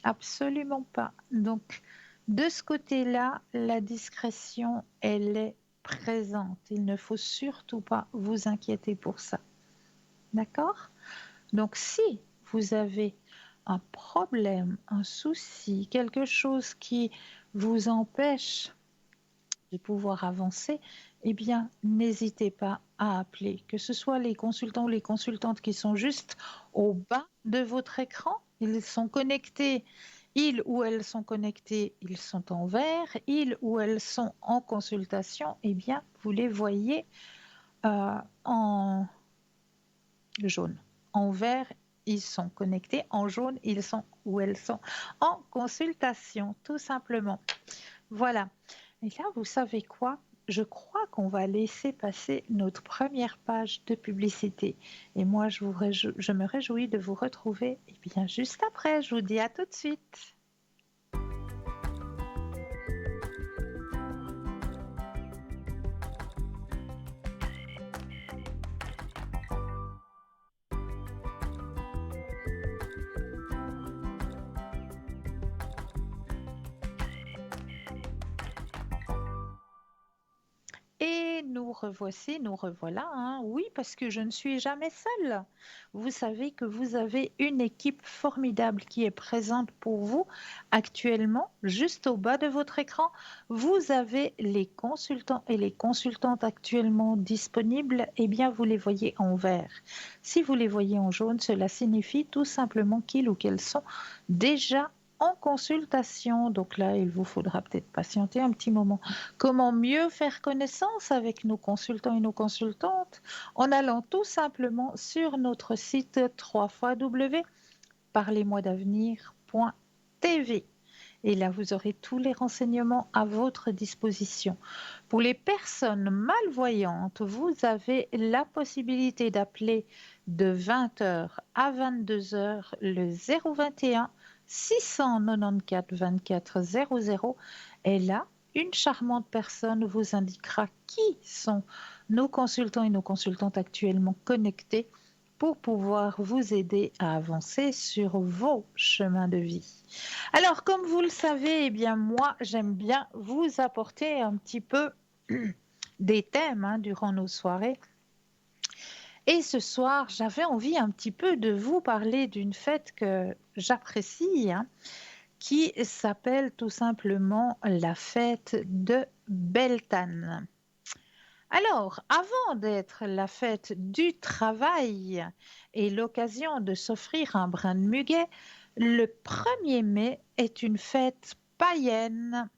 Absolument pas. Donc, de ce côté-là, la discrétion, elle est présente. Il ne faut surtout pas vous inquiéter pour ça. D'accord? Donc, si vous avez un problème, un souci, quelque chose qui vous empêche de pouvoir avancer, eh bien, n'hésitez pas à appeler, que ce soit les consultants ou les consultantes qui sont juste au bas de votre écran. Ils sont connectés, ils ou elles sont connectés, ils sont en vert, ils ou elles sont en consultation, eh bien, vous les voyez en jaune. En vert, ils sont connectés, en jaune, ils sont ou elles sont en consultation, tout simplement. Voilà. Et là, vous savez quoi? Je crois qu'on va laisser passer notre première page de publicité. Et moi, je me réjouis de vous retrouver bien juste après. Je vous dis à tout de suite. Et nous revoici, nous revoilà, hein. Oui, parce que je ne suis jamais seule. Vous savez que vous avez une équipe formidable qui est présente pour vous actuellement, juste au bas de votre écran. Vous avez les consultants et les consultantes actuellement disponibles. Eh bien, vous les voyez en vert. Si vous les voyez en jaune, cela signifie tout simplement qu'ils ou qu'elles sont déjà en consultation. Donc là, il vous faudra peut-être patienter un petit moment. Comment mieux faire connaissance avec nos consultants et nos consultantes? En allant tout simplement sur notre site www.parlez-moi-d'avenir.tv. Et là, vous aurez tous les renseignements à votre disposition. Pour les personnes malvoyantes, vous avez la possibilité d'appeler de 20h à 22h le 021 694 24 00. Et là, une charmante personne vous indiquera qui sont nos consultants et nos consultantes actuellement connectés pour pouvoir vous aider à avancer sur vos chemins de vie. Alors, comme vous le savez, eh bien moi, j'aime bien vous apporter un petit peu des thèmes durant nos soirées. Et ce soir, j'avais envie un petit peu de vous parler d'une fête que j'apprécie, qui s'appelle tout simplement la fête de Beltane. Alors, avant d'être la fête du travail et l'occasion de s'offrir un brin de muguet, le 1er mai est une fête païenne.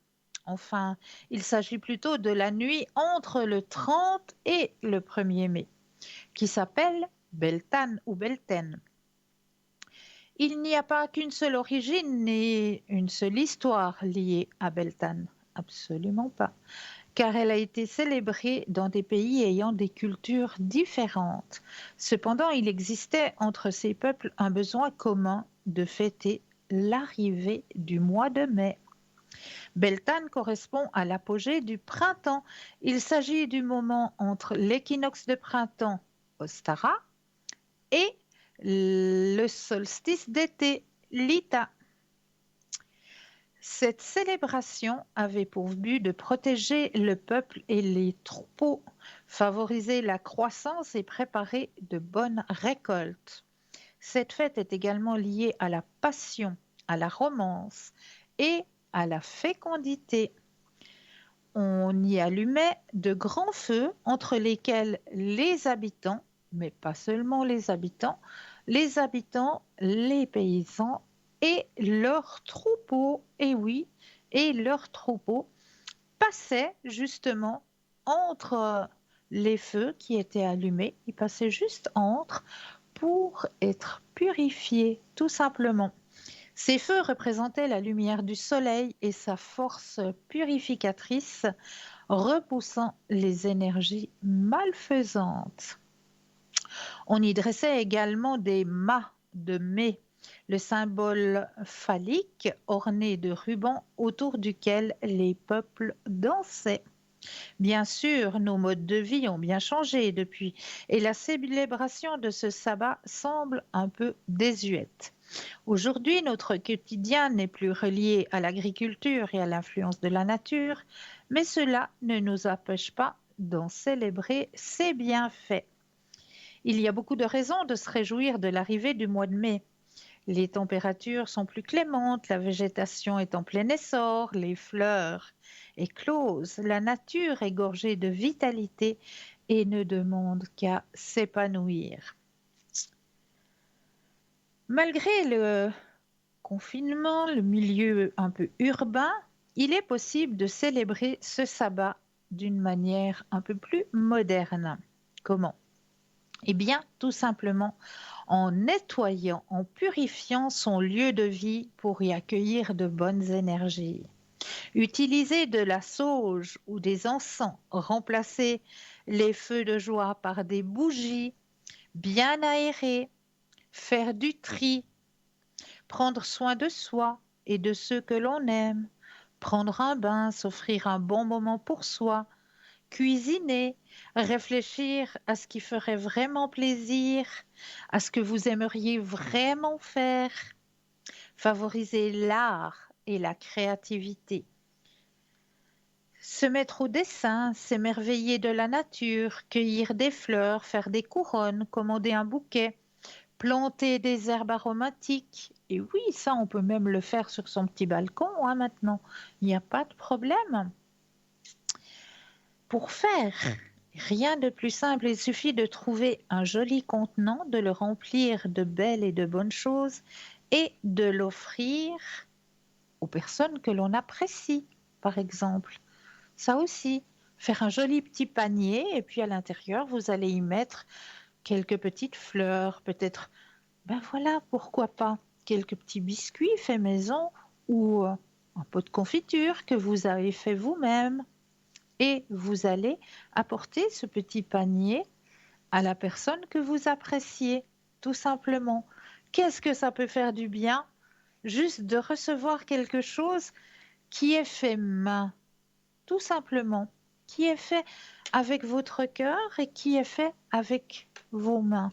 Enfin, il s'agit plutôt de la nuit entre le 30 et le 1er mai, qui s'appelle Beltane ou Beltaine. Il n'y a pas qu'une seule origine ni une seule histoire liée à Beltane, absolument pas, car elle a été célébrée dans des pays ayant des cultures différentes. Cependant, il existait entre ces peuples un besoin commun de fêter l'arrivée du mois de mai. Beltane correspond à l'apogée du printemps. Il s'agit du moment entre l'équinoxe de printemps, Ostara, et le solstice d'été, Lita. Cette célébration avait pour but de protéger le peuple et les troupeaux, favoriser la croissance et préparer de bonnes récoltes. Cette fête est également liée à la passion, à la romance et à la fécondité. On y allumait de grands feux entre lesquels les habitants, mais pas seulement les habitants, les paysans et leurs troupeaux, et oui, et leurs troupeaux passaient justement entre les feux qui étaient allumés, ils passaient juste entre pour être purifiés, tout simplement. Ces feux représentaient la lumière du soleil et sa force purificatrice, repoussant les énergies malfaisantes. On y dressait également des mâts de mai, le symbole phallique orné de rubans autour duquel les peuples dansaient. Bien sûr, nos modes de vie ont bien changé depuis et la célébration de ce sabbat semble un peu désuète. Aujourd'hui, notre quotidien n'est plus relié à l'agriculture et à l'influence de la nature, mais cela ne nous empêche pas d'en célébrer ses bienfaits. Il y a beaucoup de raisons de se réjouir de l'arrivée du mois de mai. Les températures sont plus clémentes, la végétation est en plein essor, les fleurs éclose. La nature est gorgée de vitalité et ne demande qu'à s'épanouir. Malgré le confinement, le milieu un peu urbain, il est possible de célébrer ce sabbat d'une manière un peu plus moderne. Comment? Eh bien, tout simplement en nettoyant, en purifiant son lieu de vie pour y accueillir de bonnes énergies. Utiliser de la sauge ou des encens, remplacer les feux de joie par des bougies bien aérées, faire du tri, prendre soin de soi et de ceux que l'on aime, prendre un bain, s'offrir un bon moment pour soi, cuisiner, réfléchir à ce qui ferait vraiment plaisir, à ce que vous aimeriez vraiment faire, favoriser l'art et la créativité. Se mettre au dessin, s'émerveiller de la nature, cueillir des fleurs, faire des couronnes, commander un bouquet, planter des herbes aromatiques. Et oui, ça, on peut même le faire sur son petit balcon hein, maintenant. Il n'y a pas de problème. Pour faire rien de plus simple, il suffit de trouver un joli contenant, de le remplir de belles et de bonnes choses et de l'offrir aux personnes que l'on apprécie, par exemple. Ça aussi, faire un joli petit panier et puis à l'intérieur, vous allez y mettre quelques petites fleurs, peut-être, ben voilà, pourquoi pas, quelques petits biscuits faits maison ou un pot de confiture que vous avez fait vous-même. Et vous allez apporter ce petit panier à la personne que vous appréciez, tout simplement. Qu'est-ce que ça peut faire du bien? Juste de recevoir quelque chose qui est fait main, tout simplement, qui est fait avec votre cœur et qui est fait avec vos mains.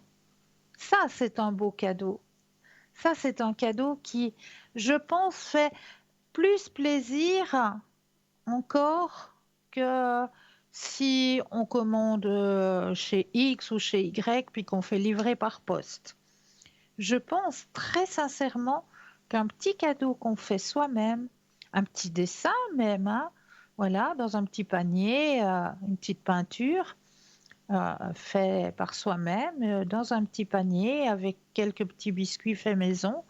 Ça, c'est un beau cadeau. Ça, c'est un cadeau qui, je pense, fait plus plaisir encore que si on commande chez X ou chez Y puis qu'on fait livrer par poste. Je pense très sincèrement qu'un petit cadeau qu'on fait soi-même, un petit dessin même, hein, voilà, dans un petit panier, une petite peinture fait par soi-même, dans un petit panier avec quelques petits biscuits faits maison.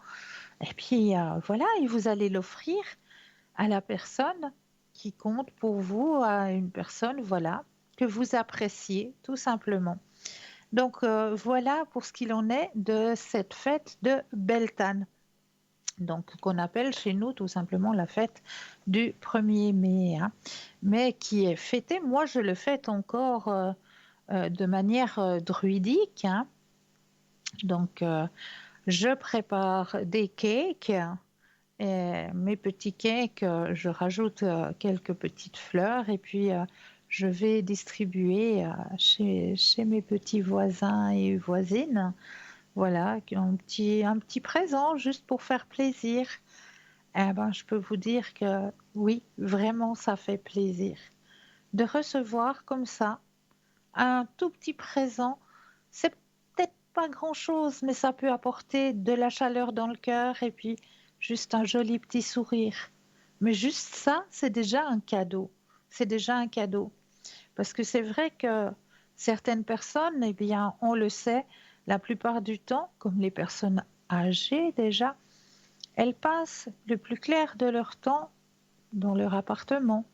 Et puis voilà, et vous allez l'offrir à la personne qui compte pour vous, à une personne, voilà, que vous appréciez tout simplement. Donc voilà pour ce qu'il en est de cette fête de Beltane, donc qu'on appelle chez nous tout simplement la fête du 1er mai, hein, mais qui est fêtée, moi je le fête encore de manière druidique, hein. Donc je prépare des cakes. Et mes petits cakes, je rajoute quelques petites fleurs et puis je vais distribuer chez mes petits voisins et voisines. Voilà, qui ont un petit présent juste pour faire plaisir. Eh ben, je peux vous dire que oui, vraiment, ça fait plaisir. De recevoir comme ça un tout petit présent, c'est peut-être pas grand-chose, mais ça peut apporter de la chaleur dans le cœur et puis juste un joli petit sourire. Mais juste ça, c'est déjà un cadeau. C'est déjà un cadeau. Parce que c'est vrai que certaines personnes, eh bien, on le sait, la plupart du temps, comme les personnes âgées déjà, elles passent le plus clair de leur temps dans leur appartement,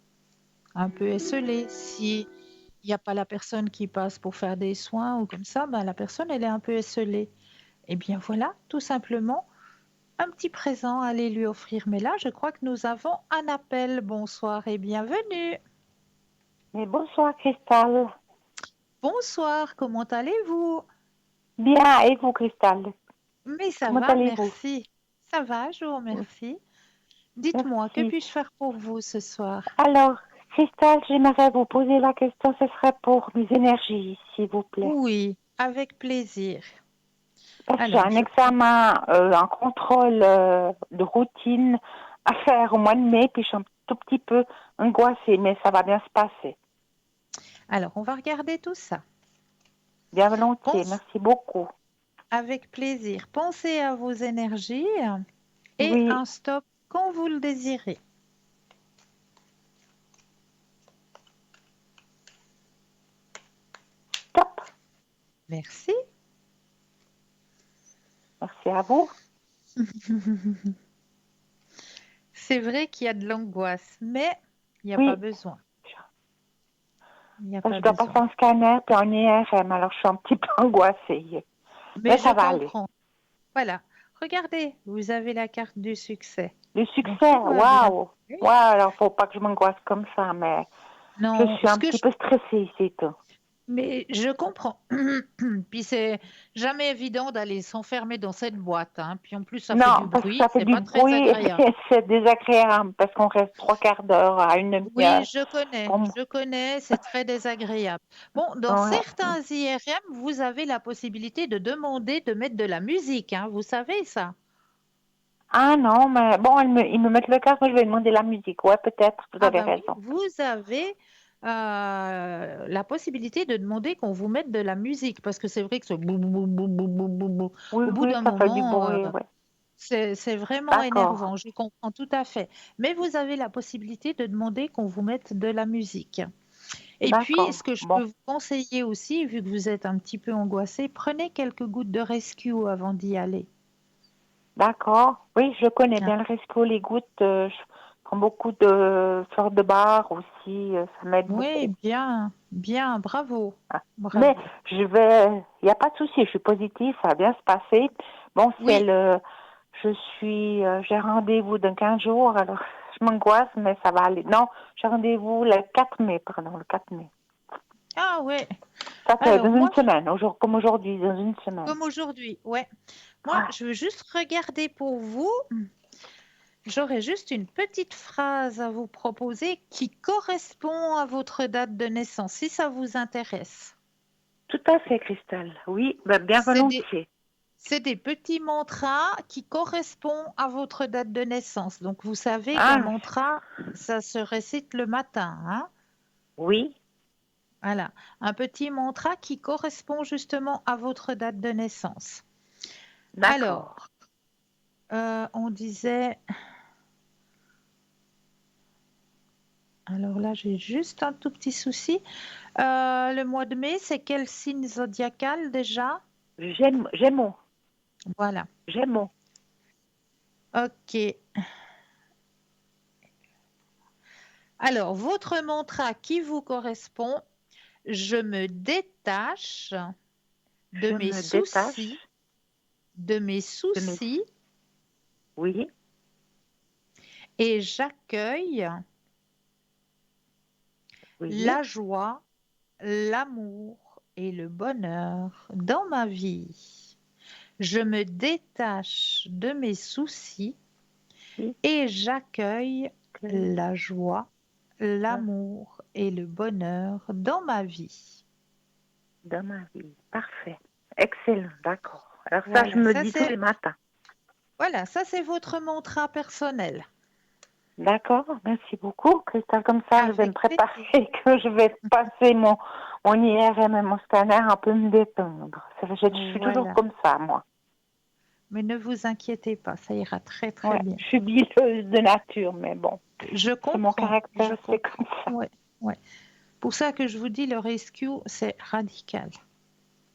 un peu esselées. Si il n'y a pas la personne qui passe pour faire des soins ou comme ça, ben la personne, elle est un peu esselée. Eh bien voilà, tout simplement, un petit présent à aller lui offrir. Mais là, je crois que nous avons un appel. Bonsoir et bienvenue. Mais bonsoir, Cristal. Bonsoir, comment allez-vous? Bien, et vous, Cristal? Mais ça Comment va, allez-vous? merci. Ça va, je vous remercie. Dites-moi, que Merci. puis-je faire pour vous ce soir? Alors, Cristal, j'aimerais vous poser la question, ce serait pour mes énergies, s'il vous plaît. Oui, avec plaisir. Parce que j'ai Alors, un examen, un contrôle de routine à faire au mois de mai, puis je suis un tout petit peu angoissée, mais ça va bien se passer. alors, on va regarder tout ça. Bien volontiers, Pense merci beaucoup. avec plaisir. Pensez à vos énergies et Oui, un stop quand vous le désirez. Merci. Merci à vous. C'est vrai qu'il y a de l'angoisse, mais il n'y a pas Oui, besoin. Il n'y a parce pas que je dois passer besoin. un scanner puis un IRM, alors je suis un petit peu angoissée. Mais Mais je ça va aller. comprends. Voilà. Regardez, vous avez la carte du succès. Le Donc succès, tout va bien. waouh! Oui. Ouais, alors faut pas que je m'angoisse comme ça, mais je Non, suis un petit peu stressée, c'est tout. mais je comprends. Puis c'est jamais évident d'aller s'enfermer dans cette boîte, hein. Puis en plus, ça fait du Non, parce que bruit, ça fait c'est du pas très bruit et agréable. c'est désagréable parce qu'on reste 3/4 d'heure à une Oui, demi-heure. Pour moi. je connais, c'est très désagréable. Bon, dans Ouais. certains IRM, vous avez la possibilité de demander de mettre de la musique, hein. Vous savez ça? Ah non, mais bon, ils me mettent le casque, moi je vais demander la musique. Ouais, peut-être, vous Ah avez bah oui, raison. vous avez la possibilité de demander qu'on vous mette de la musique, parce que c'est vrai que ce bou, bou, bou, bou, bou, bou, bou, bou, Oui, au bout oui, d'un ça fait du moment, bruit, ouais. c'est vraiment D'accord, énervant, je comprends tout à fait. Mais vous avez la possibilité de demander qu'on vous mette de la musique. Et puis, ce d'accord. que je Bon, peux vous conseiller aussi, vu que vous êtes un petit peu angoissé, prenez quelques gouttes de rescue avant d'y aller. d'accord. Oui, je connais Ah, bien le Resco, les gouttes. Je prends beaucoup de fleurs de bar aussi. Ça m'aide oui, beaucoup. bien, bien, bravo, Ah. Mais bravo. il n'y a pas de souci, je suis positive, ça va bien se passer. Bon, Oui, j'ai rendez-vous dans 15 jours, alors je m'angoisse, mais ça va aller. Non, j'ai rendez-vous le 4 mai, pardon, le 4 mai. ah ouais. Ça fait Alors dans une moi, semaine, comme aujourd'hui, dans une semaine. comme aujourd'hui, ouais. Moi, Ouais. je veux juste regarder pour vous. J'aurais juste une petite phrase à vous proposer qui correspond à votre date de naissance, si ça vous intéresse. Tout à fait, Christelle. Oui, ben, bien C'est des, volontiers. c'est des petits mantras qui correspondent à votre date de naissance. Donc, vous savez qu'un Ah, mantra, ça se récite le matin, hein? oui, Voilà. Un petit mantra qui correspond justement à votre date de naissance. d'accord. Alors, on disait. Alors là, j'ai juste un tout petit souci. Le mois de mai, c'est quel signe zodiacal déjà? Gémeaux, Voilà. Gémeaux. Ok. Alors, votre mantra qui vous correspond, je me détache de Je mes me soucis, détache de mes de mes... soucis Oui, et j'accueille oui, la joie, l'amour et le bonheur dans ma vie. Je me détache de mes soucis oui, et j'accueille que la joie, là, l'amour et le bonheur dans ma vie. dans ma vie. Parfait. Excellent, d'accord. Alors ça, je Voilà, me dis tous les matins. ça c'est votre mantra personnel. D'accord, merci beaucoup, Christelle. Comme ça, je vais me Avec préparer, plaisir. que je vais passer mon IRM et mon scanner, un peu me détendre. Je suis toujours Voilà. comme ça, moi. Mais ne vous inquiétez pas, ça ira très très Ouais, bien. je suis bileuse de nature, mais bon, Je c'est mon comprends, je caractère, c'est comprends. comme ça. Ouais, ouais. Pour ça que je vous dis, le rescue, c'est radical.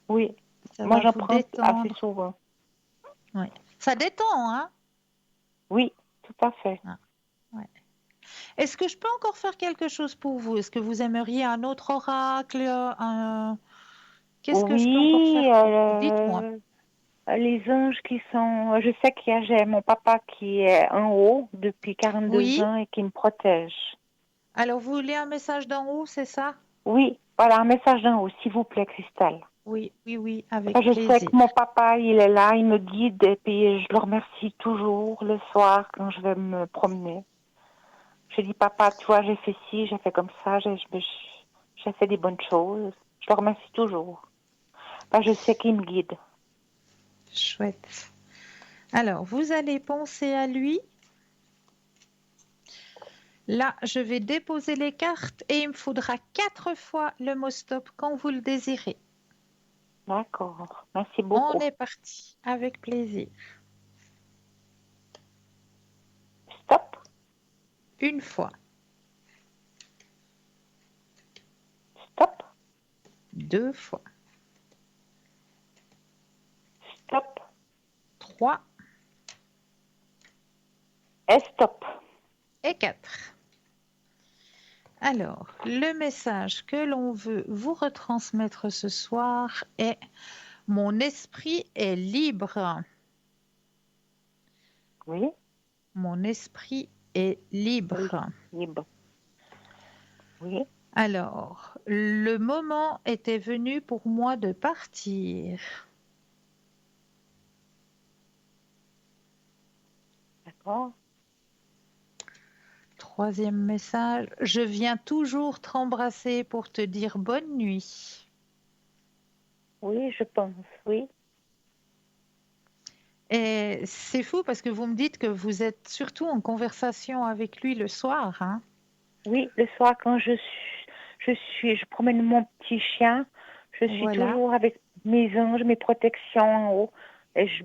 Oui, Ça moi va j'en vous prends assez détendre. souvent. Ouais. Ça détend, hein? Oui, tout à fait. Ah, ouais. Est-ce que je peux encore faire quelque chose pour vous? Est-ce que vous aimeriez un autre oracle? Qu'est-ce que je peux encore Oui, faire pour vous? Dites-moi. les anges qui sont... Je sais j'ai mon papa qui est en haut depuis 42 Oui. ans et qui me protège. Alors, vous voulez un message d'en haut, c'est ça? Oui, voilà, un message d'en haut, s'il vous plaît, Christelle. Oui, oui, oui, avec Je sais plaisir. que mon papa, il est là, il me guide et puis je le remercie toujours le soir quand je vais me promener. Je dis, papa, tu vois, j'ai fait ci, j'ai fait comme ça, j'ai fait des bonnes choses. Je le remercie toujours. Je sais qu'il me guide. Chouette. Alors, vous allez penser à lui. Là, je vais déposer les cartes et il me faudra 4 fois le mot stop quand vous le désirez. D'accord. Merci On beaucoup. est parti, avec plaisir. Stop. Une fois, Stop. 2 fois, 3 Et stop. et 4. Alors, le message que l'on veut vous retransmettre ce soir est: mon esprit est libre. Oui, Mon esprit est libre. libre. Oui, Alors, le moment était venu pour moi de partir. d'accord. Troisième message: je viens toujours t'embrasser pour te dire bonne nuit. Oui, je pense, oui. Et c'est fou parce que vous me dites que vous êtes surtout en conversation avec lui le soir, hein? Oui, le soir, quand je promène mon petit chien, je suis Voilà. toujours avec mes anges, mes protections en haut. Et je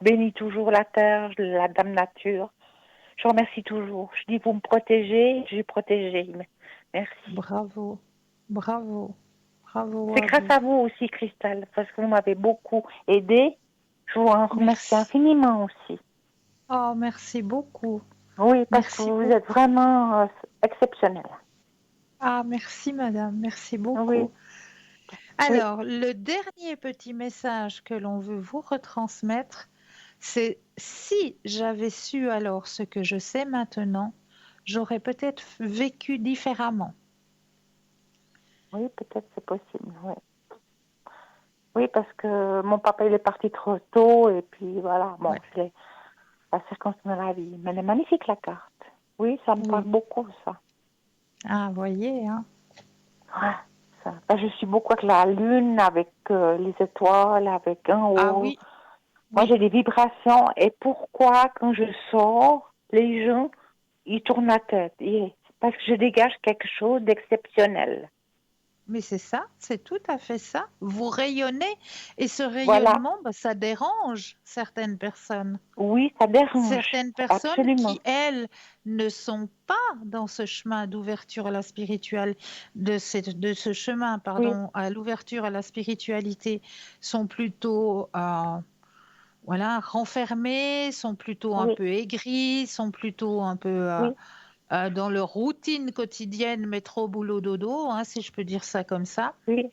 bénis toujours la terre, la Dame Nature. Je remercie toujours. Je dis, vous me protégez, je suis protégée. Merci. Bravo, bravo, bravo C'est à grâce vous. à vous aussi, Christelle, parce que vous m'avez beaucoup aidé. Je vous en remercie Merci. infiniment aussi. Oh, merci beaucoup. Oui, parce que Merci vous êtes beaucoup. vraiment exceptionnelle. Ah, merci madame, merci Oui, beaucoup. oui, Alors, le dernier petit message que l'on veut vous retransmettre, c'est: si j'avais su alors ce que je sais maintenant, j'aurais peut-être vécu différemment. oui, peut-être c'est possible. Oui. Oui, parce que mon papa, il est parti trop tôt, et puis voilà, bon, Ouais, la circonstance de la vie. Mais elle est magnifique, la carte. Oui, ça me parle oui. beaucoup, ça. Ah, voyez, hein. Ouais, ça. Ben, je suis beaucoup avec la lune, avec les étoiles, avec en Ah haut. oui, Moi, oui. j'ai des vibrations, et pourquoi, quand je sors, les gens, ils tournent la tête? Parce que je dégage quelque chose d'exceptionnel. Mais c'est ça, c'est tout à fait ça. Vous rayonnez et ce Voilà. rayonnement, bah, ça dérange certaines personnes. Oui, ça dérange. Certaines personnes Absolument. qui, elles, ne sont pas dans ce chemin d'ouverture à la spirituelle, de ce chemin, Oui, pardon, à l'ouverture à la spiritualité, sont plutôt, voilà, renfermées, sont plutôt un oui, peu aigries, sont plutôt un peu oui, dans leur routine quotidienne, métro, boulot, dodo, hein, si je peux dire ça comme ça. oui.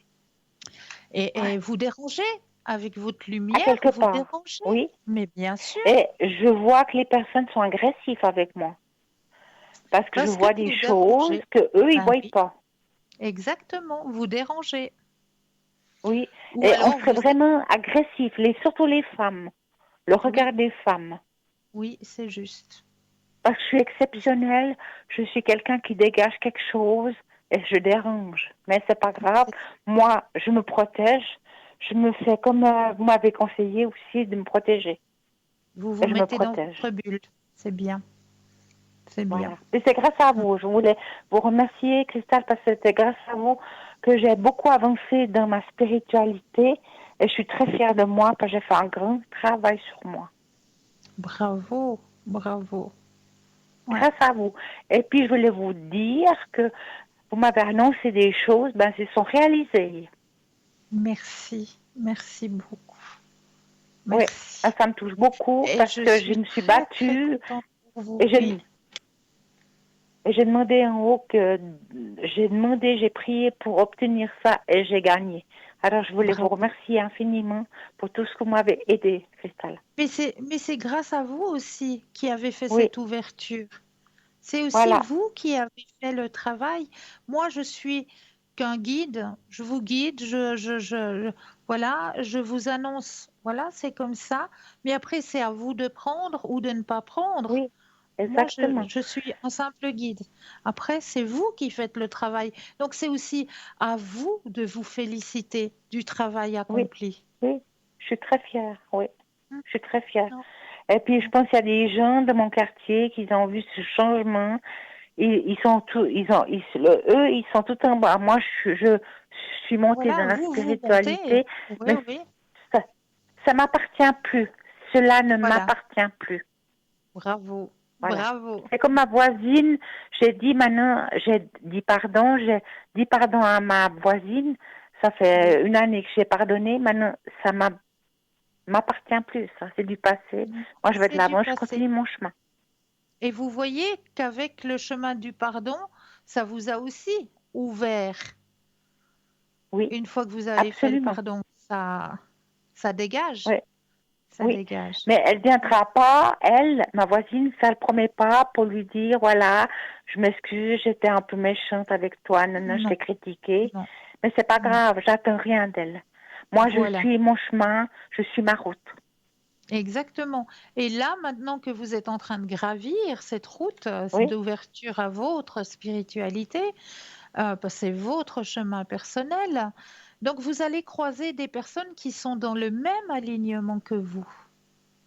Ouais. Et vous dérangez avec votre À lumière, quelque vous part. dérangez. Oui. Mais bien sûr, Et je vois que les personnes sont agressives avec moi. Parce que je parce que vois des vous choses dérangez. que eux, ils Ben voient oui, pas. exactement, vous dérangez. Oui. Ou Et on alors serait vous êtes... vraiment agressifs, surtout les femmes. Le Oui, regard des femmes. oui, c'est juste. Parce que je suis exceptionnelle, je suis quelqu'un qui dégage quelque chose et je dérange. Mais c'est pas grave. C'est- Moi, je me protège. Je me fais comme vous m'avez conseillé aussi de me protéger. Vous vous Et je me mettez dans protège. votre bulle. C'est bien, c'est bien. Voilà. Et c'est grâce à Mm. vous. Je voulais vous remercier, Christelle, parce que c'est grâce à vous que j'ai beaucoup avancé dans ma spiritualité. Et je suis très fière de moi parce que j'ai fait un grand travail sur moi. Bravo, bravo. Ouais, Grâce à vous. Et puis, je voulais vous dire que vous m'avez annoncé des choses, ben, elles sont réalisées. merci, merci beaucoup. Oui, Merci. ça me touche beaucoup Et parce je que je suis me suis très, très battue contente pour vous. et Oui, j'ai demandé en haut j'ai prié pour obtenir ça et j'ai gagné. Alors, je voulais vous bravo. remercier infiniment pour tout ce que vous m'avez aidé, Cristal. Mais c'est grâce à vous aussi qui avez fait Oui, cette ouverture. C'est aussi voilà. vous qui avez fait le travail. Moi, je suis qu'un guide. Je vous guide. Voilà, je vous annonce. Voilà, c'est comme ça. Mais après, c'est à vous de prendre ou de ne pas prendre. Oui, Moi, exactement. je suis un simple guide. Après, c'est vous qui faites le travail. Donc, c'est aussi à vous de vous féliciter du travail Oui, accompli. oui. Je suis très fière. Oui, Hmm. je suis très fière. Non. Et puis, je pense qu'il y a des gens de mon quartier qui ont vu ce changement. Ils sont tous, eux, ils sont tout en bas. Moi, je suis montée Voilà, dans la vous montez. spiritualité, Oui, mais oui. ça, ça m'appartient plus. Cela ne Voilà. m'appartient plus. Bravo. Voilà. Bravo. C'est comme ma voisine. J'ai dit pardon à ma voisine. Ça Oui. fait une année que j'ai pardonné. Maintenant, ça m'a m'appartient plus, ça. C'est du passé. Moi, je vais de C'est du l'avant, je passé. continue mon chemin. Et vous voyez qu'avec le chemin du pardon, ça vous a aussi ouvert. Oui, Une fois que vous avez fait le absolument. pardon, ça dégage. Oui, Ça oui. dégage. Mais elle viendra pas, elle, ma voisine, ça le promet pas pour lui dire, voilà, je m'excuse, j'étais un peu méchante avec toi, non, je Non, t'ai critiqué. non, Mais c'est pas non. grave, j'attends rien d'elle. Moi, je Voilà, suis mon chemin, je suis ma route. exactement. Et là, maintenant que vous êtes en train de gravir cette route Oui, d'ouverture à votre spiritualité, parce que c'est votre chemin personnel, donc vous allez croiser des personnes qui sont dans le même alignement que vous.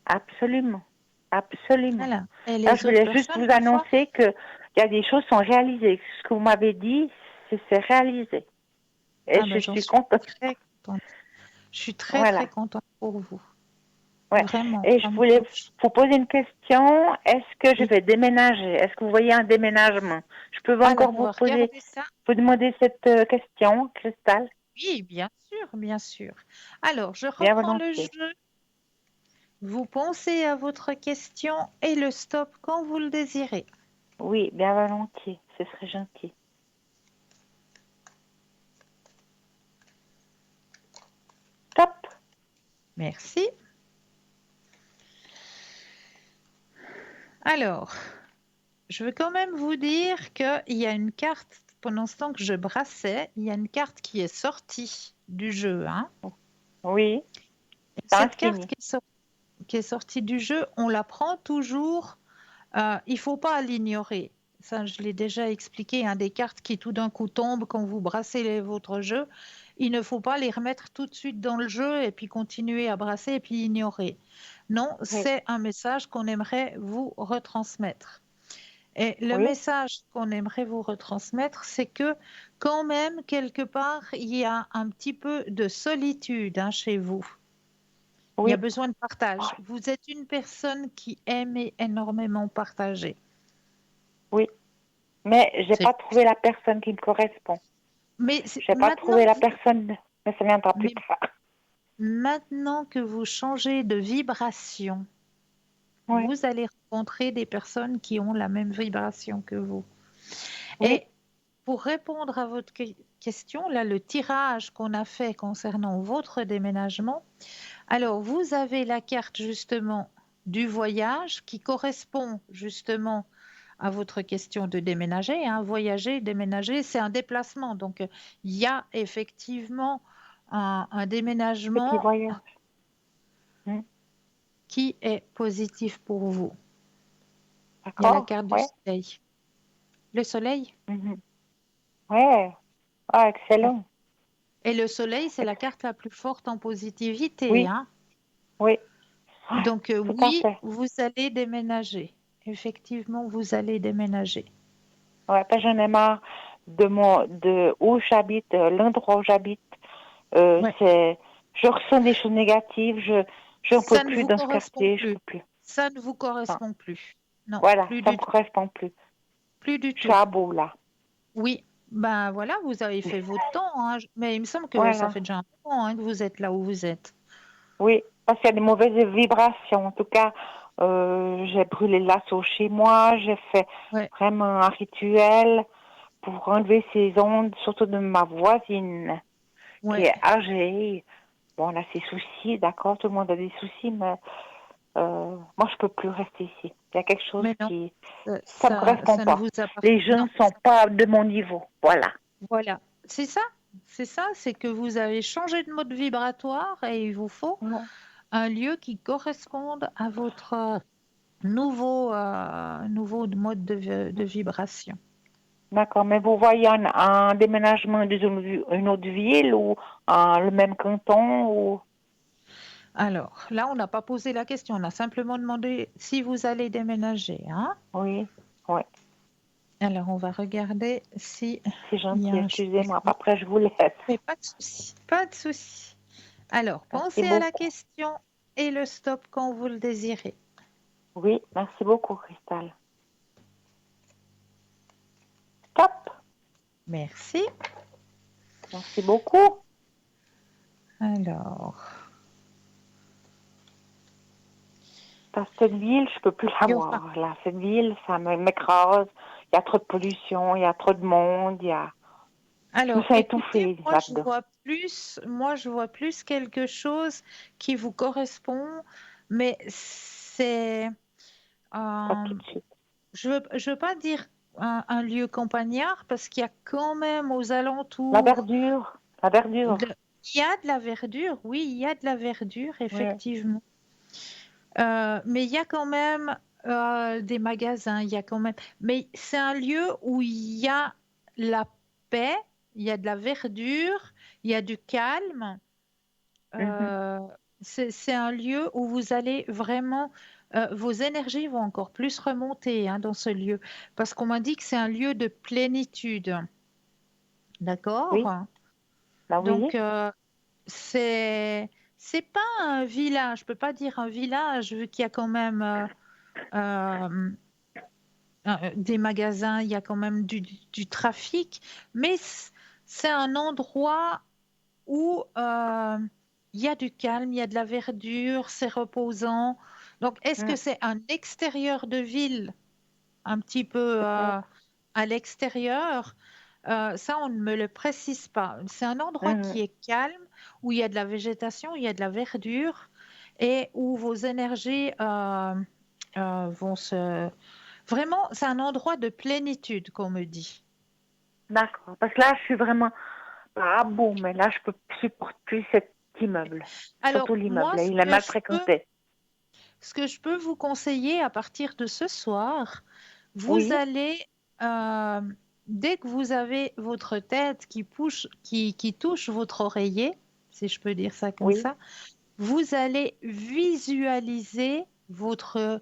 absolument. Absolument. Voilà. Et Là, je les autres voulais juste personnes, vous parfois, annoncer que il y a des choses qui sont réalisées. Ce que vous m'avez dit, c'est réalisé. Et ah je ben, j'en suis suis contente. très contente. Je suis très, très Voilà. contente pour vous. Ouais. Vraiment, Et ça je me voulais touche. vous poser une question. Est-ce que je Oui. vais déménager? Est-ce que vous voyez un déménagement? Je peux Alors, encore on va regarder ça. vous demander cette question, Cristal? Oui, bien sûr, bien sûr. Alors, je Bien reprends le volontiers. jeu. Vous pensez à votre question et le stop quand vous le désirez. Oui, bien volontiers. Ce serait gentil. Top. Merci. Alors, je veux quand même vous dire qu'il y a une carte, pendant ce temps que je brassais, il y a une carte qui est sortie du jeu, hein. Oui, c'est Cette carte infini. qui est sortie du jeu, on la prend toujours. Il ne faut pas l'ignorer. Ça, je l'ai déjà expliqué, hein, des cartes qui tout d'un coup tombent quand vous brassez votre jeu. Il ne faut pas les remettre tout de suite dans le jeu et puis continuer à brasser et puis ignorer. Non, Oui, c'est un message qu'on aimerait vous retransmettre. Et le oui, message qu'on aimerait vous retransmettre, c'est que quand même, quelque part, il y a un petit peu de solitude, hein, chez vous. Il y a oui, besoin de partage. Vous êtes une personne qui aime énormément partager. oui. Mais j'ai C'est- pas trouvé la personne qui me correspond. Mais J'ai pas trouvé la personne, mais ça viendra plus mais tard. maintenant que vous changez de vibration, Oui, vous allez rencontrer des personnes qui ont la même vibration que vous. oui, Et pour répondre à votre question, là, le tirage qu'on a fait concernant votre déménagement, alors vous avez la carte justement du voyage qui correspond justement à votre question de déménager, hein. Voyager, déménager, c'est un déplacement. Donc, il y a effectivement un petit déménagement voyage. Hmm. qui est positif pour vous. Il y a la D'accord, carte du ouais. soleil. Le soleil, Mhm. Ouais, ah, excellent. et le soleil, c'est la carte la plus forte en positivité, Oui, hein. oui, ah, Donc, tout à oui, fait. vous allez déménager. Effectivement, vous allez déménager. Ouais, parce que j'en ai marre de où j'habite, l'endroit où j'habite. Ouais. Je ressens des choses négatives. Je ne peux Ça ne plus vous dans ce correspond quartier, je plus. peux plus. Ça ne vous Non. correspond plus. Non, Voilà, plus ça du me tout. correspond plus. Plus du Je suis tout. à bout là. Oui, ben voilà, vous avez fait votre temps, hein, mais il me semble que ça Voilà. fait déjà un moment, hein, que vous êtes là où vous êtes. Oui, parce qu'il y a des mauvaises vibrations. En tout cas, j'ai brûlé le lasso chez moi. J'ai fait Ouais, vraiment un rituel pour enlever ces ondes, surtout de ma voisine qui ouais. est âgée. Bon, on a ses soucis, d'accord, tout le monde a des soucis, mais moi, je peux plus rester ici. Il y a quelque chose Mais non, qui, ça, ça me ça, correspond ça ne pas. vous appartient. Les Non, jeunes sont pas de mon niveau. Voilà. voilà. C'est ça. C'est ça, c'est que vous avez changé de mode vibratoire et il vous faut Ouais. un lieu qui corresponde à votre nouveau mode de vibration. D'accord, mais vous voyez un déménagement dans une autre ville ou le même canton ou... Alors, là, on n'a pas posé la question, on a simplement demandé si vous allez déménager, hein. Oui, oui, Alors, on va regarder si c'est il y gentil, a un excusez-moi. changement. Après, je vous laisse. Mais pas de souci, pas de souci. Alors, Merci pensez à la beaucoup. question et le stop quand vous le désirez. Oui, merci beaucoup, Cristal. Top, Merci. merci beaucoup. Alors, Parce que cette ville, je peux plus la Et enfin, voir. Là, cette ville, ça m'écrase. Il y a trop de pollution, il y a trop de monde, je me alors, sens écoutez, étouffée là-dedans. moi, je vois plus quelque chose qui vous correspond, mais c'est, Pas tout euh, de suite. je veux pas dire un lieu campagnard parce qu'il y a quand même aux La alentours verdure, la verdure. de, il y a de la verdure, oui, il y a de la verdure, Oui. effectivement. Mais il y a quand même des magasins, il y a quand même. Mais c'est un lieu où il y a la paix, il y a de la verdure, il y a du calme. Mhm. Euh, c'est un lieu où vous allez vraiment, vos énergies vont encore plus remonter hein, dans ce lieu, parce qu'on m'a dit que c'est un lieu de plénitude. Oui, D'accord? bah oui. Donc, c'est pas un village, je peux pas dire un village, vu qu'il y a quand même euh, des magasins, il y a quand même du trafic, mais c'est un endroit où il y a du calme, il y a de la verdure, c'est reposant. Donc, est-ce que Mm, c'est un extérieur de ville, un petit peu peut-être. à l'extérieur? Ça, on ne me le précise pas. C'est un endroit Mhm. qui est calme, où il y a de la végétation, il y a de la verdure et où vos énergies vont se... Vraiment, c'est un endroit de plénitude, qu'on me dit. D'accord. Parce que là, je suis vraiment pas bon, mais là, je supporte plus cet immeuble. Alors, Surtout l'immeuble. moi, Là, il est mal fréquenté. ce que je peux vous conseiller à partir de ce soir, vous Oui, allez, euh, dès que vous avez votre tête qui touche votre oreiller, si je peux dire ça comme oui. ça, vous allez visualiser votre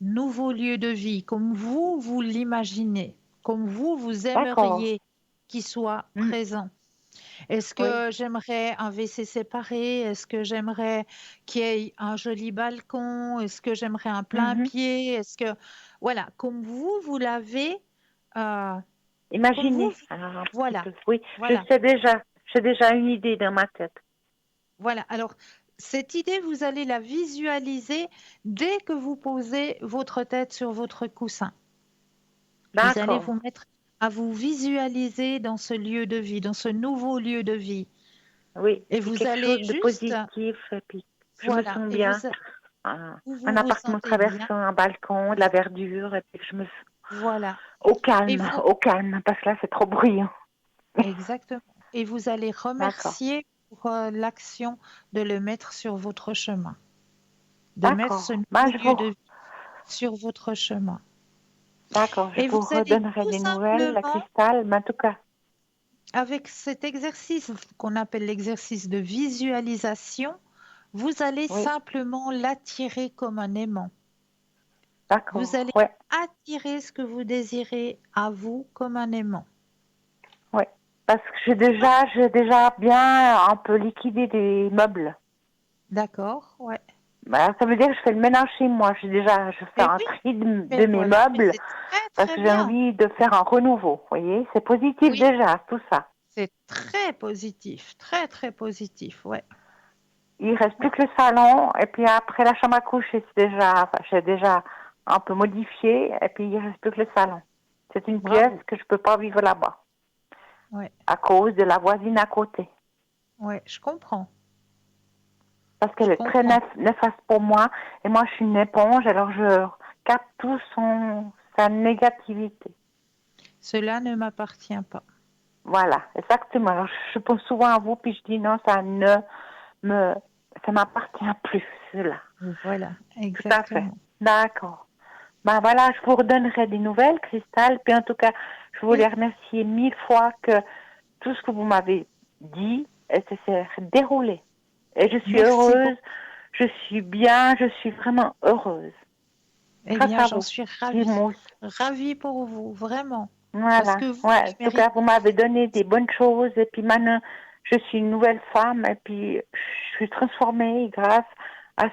nouveau lieu de vie, comme vous l'imaginez, comme vous D'accord. aimeriez qu'il soit Mm, présent. Est-ce oui. que j'aimerais un WC séparé? Est-ce que j'aimerais qu'il y ait un joli balcon? Est-ce que j'aimerais un plein Mhm. pied? Voilà, comme vous l'avez, euh, comme Imaginez. Alors, un petit voilà, peu. Oui, je voilà, sais déjà. J'ai déjà une idée dans ma tête. voilà. Alors, cette idée, vous allez la visualiser dès que vous posez votre tête sur votre coussin. Vous allez D'accord. vous mettre à vous visualiser dans ce lieu de vie, dans ce nouveau lieu de vie. Oui. Et Et vous quelque allez chose de juste, positif. Et puis, je me voilà, sens et bien. Un vous appartement sentez bien. traversant un balcon, de la verdure. Et puis, je me sens Voilà. Et vous, au calme. Parce que là, c'est trop bruyant. exactement. Et vous allez D'accord. remercier pour l'action de le mettre sur votre chemin, de mettre ce D'accord. Ben, nouveau lieu de vie sur votre chemin. d'accord, je Et vous vous allez redonnerai tout des nouvelles, la simplement, cristal, mais en tout cas, avec cet exercice qu'on appelle l'exercice de visualisation, vous allez oui, simplement l'attirer comme un aimant. Vous d'accord, allez ouais, attirer ce que vous désirez à vous comme un aimant. ouais. Parce que j'ai déjà bien un peu liquidé des meubles. D'accord? Ouais. Ben, ça veut dire que je fais le ménage chez moi. Je fais Mais un oui, tri mais de mes voilà, mais meubles c'est très parce très que j'ai bien. envie de faire un renouveau. Vous voyez, c'est positif Oui, déjà, tout ça. c'est très positif, très très positif. Ouais, Il reste plus ouais, que le salon et puis après la chambre à coucher, j'ai déjà un peu modifié et puis il reste plus que le salon. C'est une pièce bravo. que je peux pas vivre là-bas Ouais, à cause de la voisine à côté. ouais, je comprends, Parce je qu'elle est très comprends. néfaste pour moi et moi je suis une éponge, alors je capte sa négativité. Cela ne m'appartient pas. Voilà, exactement. Alors je pense souvent à vous puis je dis non, me, ça m'appartient plus, cela. Voilà, Tout à fait. exactement. D'accord. Ben voilà, je vous redonnerai des nouvelles, Cristal. Puis en tout cas, je voulais Oui, remercier 1000 fois que tout ce que vous m'avez dit s'est déroulé. Et je suis merci heureuse, beaucoup. je suis bien, je suis vraiment heureuse. Eh Grâce bien, à j'en vous, suis ravie, Gimous. ravie pour vous, vraiment, parce Voilà. que vous Ouais, le en tout cas, vous méritez. m'avez donné des bonnes choses. Et puis maintenant, je suis une nouvelle femme. Et puis, je suis transformée grâce à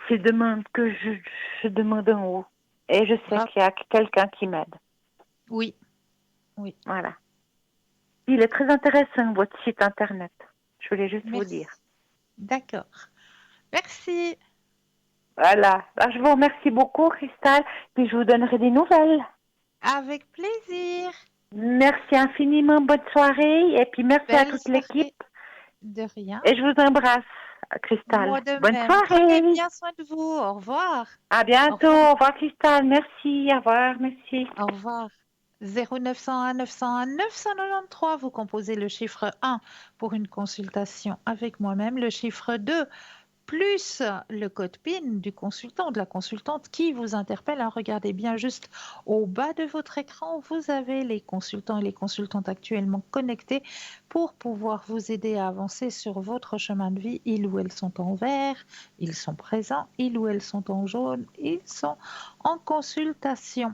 ces demandes que je demande en haut. Et je sais Bravo. qu'il y a quelqu'un qui m'aide. Oui, oui, Voilà. Il est très intéressant, votre site internet. Je voulais juste vous dire. merci. D'accord. Merci. Voilà. Alors, je vous remercie beaucoup, Christelle, puis je vous donnerai des nouvelles. Avec plaisir. Merci infiniment, bonne soirée, et puis merci à Belle toute soirée. l'équipe. De rien. Et je vous embrasse, Christelle. Moi de Bonne même. Prenez soirée. bien soin de vous. Au revoir. À Au bientôt. revoir. Au revoir, Christelle. Merci. Au revoir. Merci. Au revoir. 0901 901 993, vous composez le chiffre 1 pour une consultation avec moi-même, le chiffre 2 plus le code PIN du consultant ou de la consultante qui vous interpelle. Hein. Regardez bien juste au bas de votre écran, vous avez les consultants et les consultantes actuellement connectés pour pouvoir vous aider à avancer sur votre chemin de vie. Ils ou elles sont en vert, ils sont présents, ils ou elles sont en jaune, ils sont en consultation.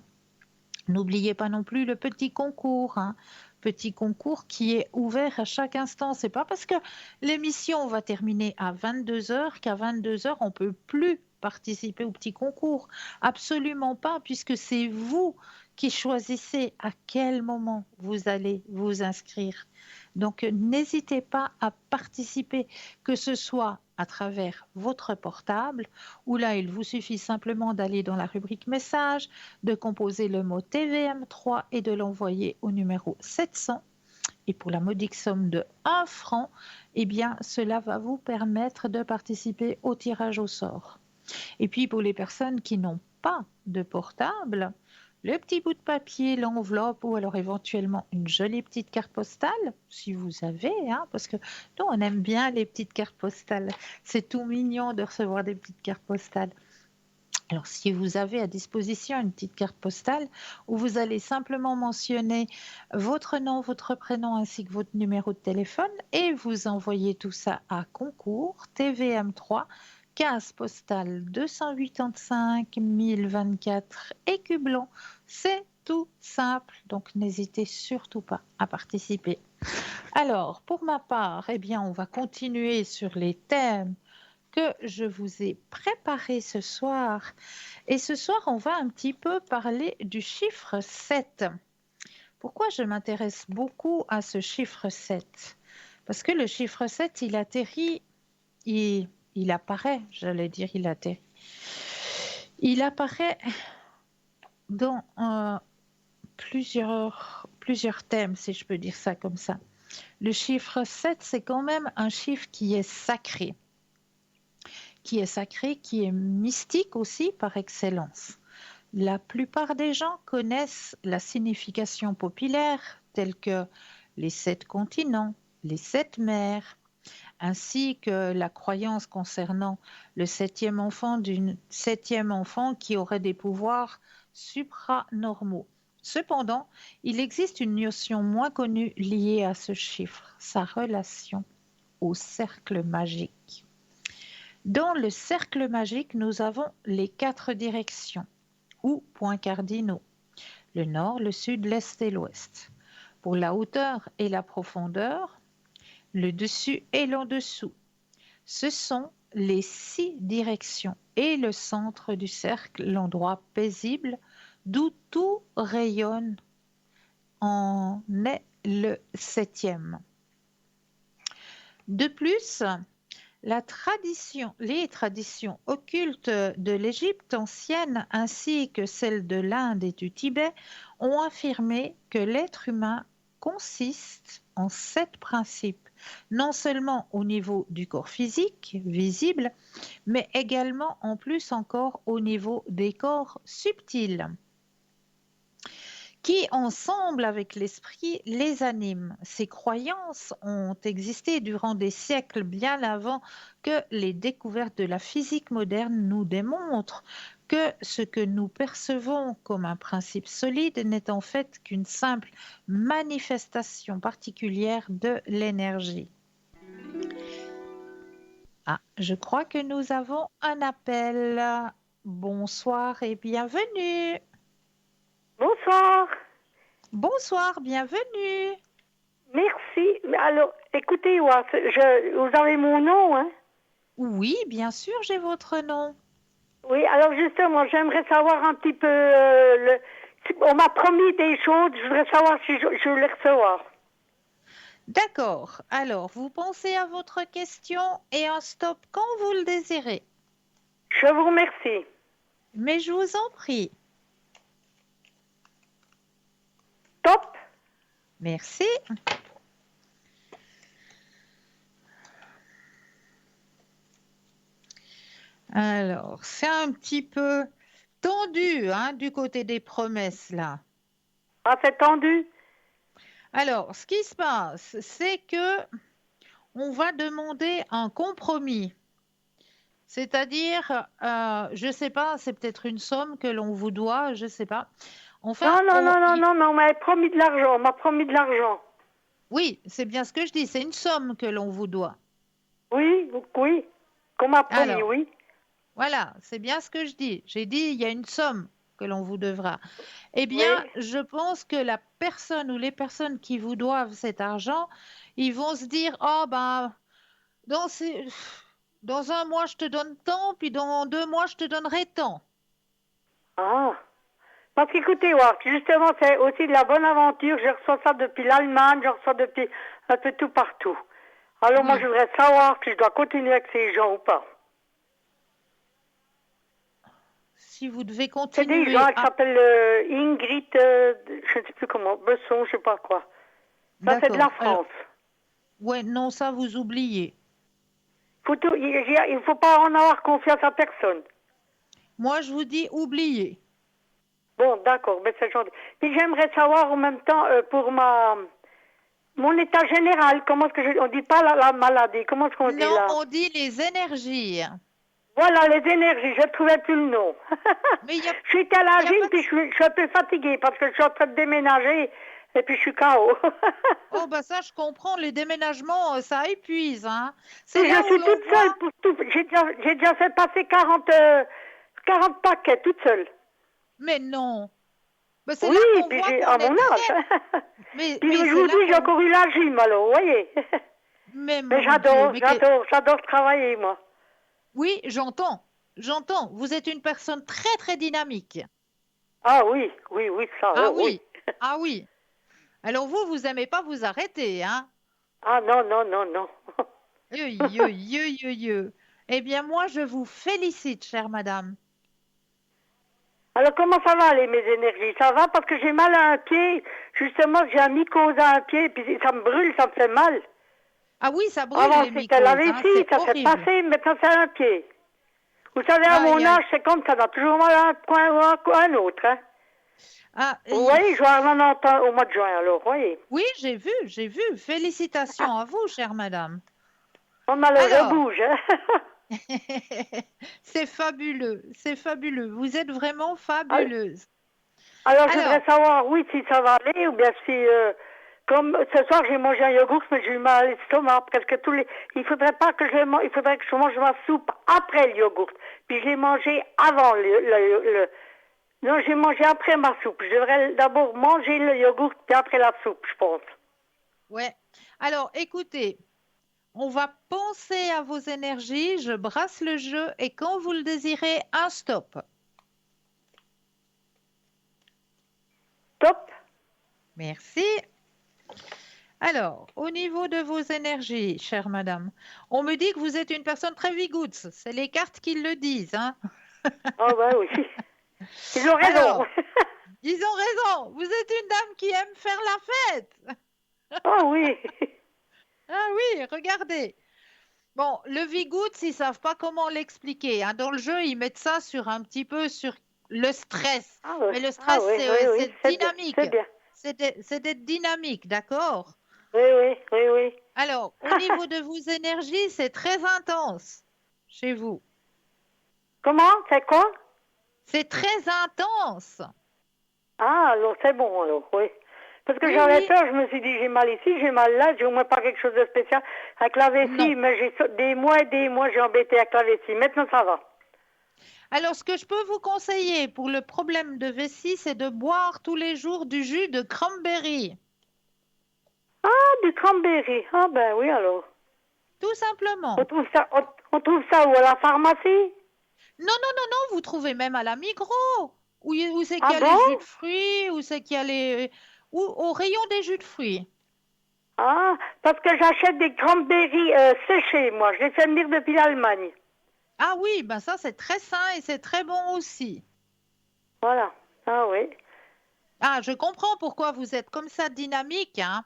N'oubliez pas non plus le petit concours, hein. Petit concours qui est ouvert à chaque instant. C'est pas parce que l'émission va terminer à 22 heures qu'à 22 heures on peut plus participer au petit concours. Absolument pas, puisque c'est vous qui choisissez à quel moment vous allez vous inscrire. Donc n'hésitez pas à participer, que ce soit à travers votre portable, où là il vous suffit simplement d'aller dans la rubrique message, de composer le mot TVM3 et de l'envoyer au numéro 700. Et pour la modique somme de 1 franc, eh bien, cela va vous permettre de participer au tirage au sort. Et puis, pour les personnes qui n'ont pas de portable, le petit bout de papier, l'enveloppe ou alors éventuellement une jolie petite carte postale, si vous avez, hein, parce que nous, on aime bien les petites cartes postales. C'est tout mignon de recevoir des petites cartes postales. Alors, si vous avez à disposition une petite carte postale où vous allez simplement mentionner votre nom, votre prénom ainsi que votre numéro de téléphone et vous envoyez tout ça à concours TVM3 15 postale 285 1024 Écu Blanc. C'est tout simple, donc n'hésitez surtout pas à participer. Alors, pour ma part, eh bien, on va continuer sur les thèmes que je vous ai préparés ce soir. Et ce soir, on va un petit peu parler du chiffre 7. Pourquoi je m'intéresse beaucoup à ce chiffre 7? Parce que le chiffre 7, il atterrit, il apparaît, j'allais dire il atterrit. Il apparaît dans plusieurs thèmes, si je peux dire ça comme ça. Le chiffre 7, c'est quand même un chiffre qui est sacré, qui est mystique aussi par excellence. La plupart des gens connaissent la signification populaire telle que les 7 continents, les 7 mers, ainsi que la croyance concernant le septième enfant qui aurait des pouvoirs supranormaux. Cependant, il existe une notion moins connue liée à ce chiffre, sa relation au cercle magique. Dans le cercle magique, nous avons les 4 directions ou points cardinaux, le nord, le sud, l'est et l'ouest. Pour la hauteur et la profondeur, le dessus et l'en-dessous. Ce sont les 6 directions et le centre du cercle, l'endroit paisible d'où tout rayonne, en est le 7e. De plus, les traditions occultes de l'Égypte ancienne ainsi que celles de l'Inde et du Tibet ont affirmé que l'être humain consiste en 7 principes, non seulement au niveau du corps physique, visible, mais également en plus encore au niveau des corps subtils qui, ensemble avec l'esprit, les animent. Ces croyances ont existé durant des siècles, bien avant que les découvertes de la physique moderne nous démontrent que ce que nous percevons comme un principe solide n'est en fait qu'une simple manifestation particulière de l'énergie. Ah, je crois que nous avons un appel. Bonsoir et bienvenue. Bonsoir. Bonsoir, bienvenue. Merci. Alors, écoutez, vous avez mon nom, hein? Oui, bien sûr, j'ai votre nom. Oui, alors justement, j'aimerais savoir un petit peu... on m'a promis des choses, je voudrais savoir si je vais les recevoir. D'accord. Alors, vous pensez à votre question et un stop quand vous le désirez. Je vous remercie. Mais je vous en prie. Top. Merci. Alors, c'est un petit peu tendu, hein, du côté des promesses, là. Ah, c'est tendu. Alors, ce qui se passe, c'est que on va demander un compromis. C'est-à-dire, je ne sais pas, c'est peut-être une somme que l'on vous doit, je ne sais pas. Enfin, Non, non, non, non, non, non, on m'a promis de l'argent, on m'a promis de l'argent. oui, c'est bien ce que je dis, c'est une somme que l'on vous doit. Oui, oui, qu'on m'a promis, Alors, oui. voilà, c'est bien ce que je dis. J'ai dit, il y a une somme que l'on vous devra. Eh bien, Oui. je pense que la personne ou les personnes qui vous doivent cet argent, ils vont se dire, oh ben, dans, dans un mois, je te donne tant, puis dans 2 mois, je te donnerai tant. Ah. Parce qu'écoutez, Ward, justement, c'est aussi de la bonne aventure. Je reçois ça depuis l'Allemagne, je reçois depuis un peu tout partout. Alors moi, Oui. je voudrais savoir si je dois continuer avec ces gens ou pas. Si vous devez C'est des continuer gens qui à... s'appellent Ingrid, je ne sais plus comment, Besson, je sais pas quoi. Ça, c'est de la D'accord. Alors, France. ouais, non, ça, vous oubliez. Il ne faut pas en avoir confiance à personne. Moi, je vous dis oubliez. Bon, d'accord, mais c'est gentil. Puis j'aimerais savoir en même temps pour mon état général, comment est-ce que on dit pas la maladie, comment est-ce qu'on dit Non, là? on dit les énergies. Voilà, les énergies, je ne trouvais plus le nom. Mais il y a, Je suis à y la a gym, pas de... puis je suis un peu fatiguée parce que je suis en train de déménager et puis je suis KO. Oh, bah ça, je comprends. Les déménagements, ça épuise, hein. C'est Puis là je où suis l'on toute seule voit... pour tout. J'ai déjà fait passer 40 paquets toute seule. Mais non. Mais c'est Oui, là qu'on puis voit j'ai qu'on à est mon âge. très... Puis Mais je c'est vous là dis, j'ai qu'on... encore eu la gym, alors, vous voyez. Mais Mais mon Dieu, j'adore, j'adore, j'adore travailler, moi. Oui, j'entends. J'entends. Vous êtes une personne très, très dynamique. Ah oui, oui, oui, ça, Ah oui. oui. Ah oui. Alors vous aimez pas vous arrêter, hein? Ah non, non, non, non. Eh bien, moi, je vous félicite, chère madame. Alors comment ça va aller mes énergies? Ça va parce que j'ai mal à un pied. Justement, j'ai un mycose à un pied, puis ça me brûle, ça me fait mal. Ah oui, ça brûle Avant les c'était la mycoses, hein, vessie, c'est ça s'est horrible. passé, maintenant c'est un pied. Vous savez, à Aïe, mon aïe. âge, c'est comme ça, on a toujours mal à un coin ou à un autre. Hein. Ah, Vous voyez, je vais avoir 90 ans au mois de juin, alors, vous voyez. oui, j'ai vu, j'ai vu. Félicitations à vous, chère madame. On a le Alors, rebouge. Hein. c'est fabuleux, c'est fabuleux. Vous êtes vraiment Alors, fabuleuse. alors, je voudrais Alors, savoir, oui, si ça va aller, ou bien si, comme ce soir, j'ai mangé un yogourt, mais j'ai eu mal à l'estomac, parce que il faudrait pas que il faudrait que je mange ma soupe après le yogourt. Puis je l'ai mangé avant non, j'ai mangé après ma soupe. Je devrais d'abord manger le yogourt, puis après la soupe, je pense. ouais. Alors, écoutez, on va penser à vos énergies. Je brasse le jeu et quand vous le désirez, un stop. Top. Merci. Alors, au niveau de vos énergies, chère madame, on me dit que vous êtes une personne très vigoutte. C'est les cartes qui le disent, hein. Ah ouais, oui. Ils ont raison. Alors, ils ont raison. Vous êtes une dame qui aime faire la fête. Ah oui. Ah oui, regardez. Bon, le vigoutte, ils savent pas comment l'expliquer, hein. Dans le jeu, ils mettent ça sur un petit peu sur le stress. Ah oui, Mais le ah stress, oui, oui, oui, c'est c'est bien, dynamique. c'est bien. C'est d'être dynamique, d'accord? Oui, oui, oui, oui. Alors, au niveau de vos énergies, c'est très intense chez vous. Comment? C'est quoi? C'est très intense. Ah, alors c'est bon, alors, oui. Parce que Oui, j'avais oui. peur, je me suis dit, j'ai mal ici, j'ai mal là, j'ai au moins pas quelque chose de spécial avec la Non. vessie, mais j'ai des mois et des mois, j'ai embêté avec la vessie. Maintenant, ça va. Alors, ce que je peux vous conseiller pour le problème de vessie, c'est de boire tous les jours du jus de cranberry. Ah, du cranberry. Ah, ben oui, alors. Tout On simplement. trouve ça, on trouve ça où? À la pharmacie? Non, non, non, non, vous trouvez même à la Migros. Où c'est qu'il Ah y a les bon? jus de fruits, où c'est qu'il y a les... Ou au rayon des jus de fruits. Ah, parce que j'achète des cranberries séchés, moi. Je les fais venir depuis l'Allemagne. Ah oui, ben ça c'est très sain et c'est très bon aussi. Voilà. Ah oui. Ah, je comprends pourquoi vous êtes comme ça dynamique, hein.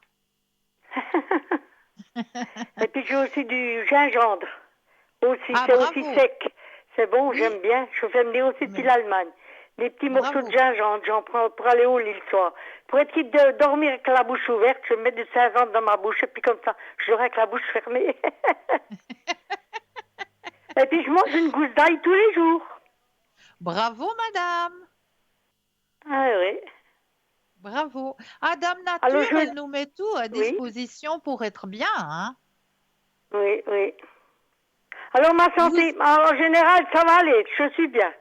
Et puis j'ai aussi du gingembre. Aussi, Ah, c'est aussi bravo. sec. C'est bon, Oui, j'aime bien. Je fais venir aussi depuis mais l'Allemagne. Des petits morceaux de bravo. gingembre, j'en prends pour aller au lit le soir. Pour être quitte de dormir avec la bouche ouverte, je mets du gingembre dans ma bouche et puis comme ça, je dors avec la bouche fermée. Et puis je mange une gousse d'ail tous les jours. Bravo, madame. Ah oui. Bravo. Ah, Dame Alors Nature, elle nous met tout à Oui, disposition pour être bien, hein. oui, oui. Alors ma Vous, santé, en général, ça va aller, je suis bien.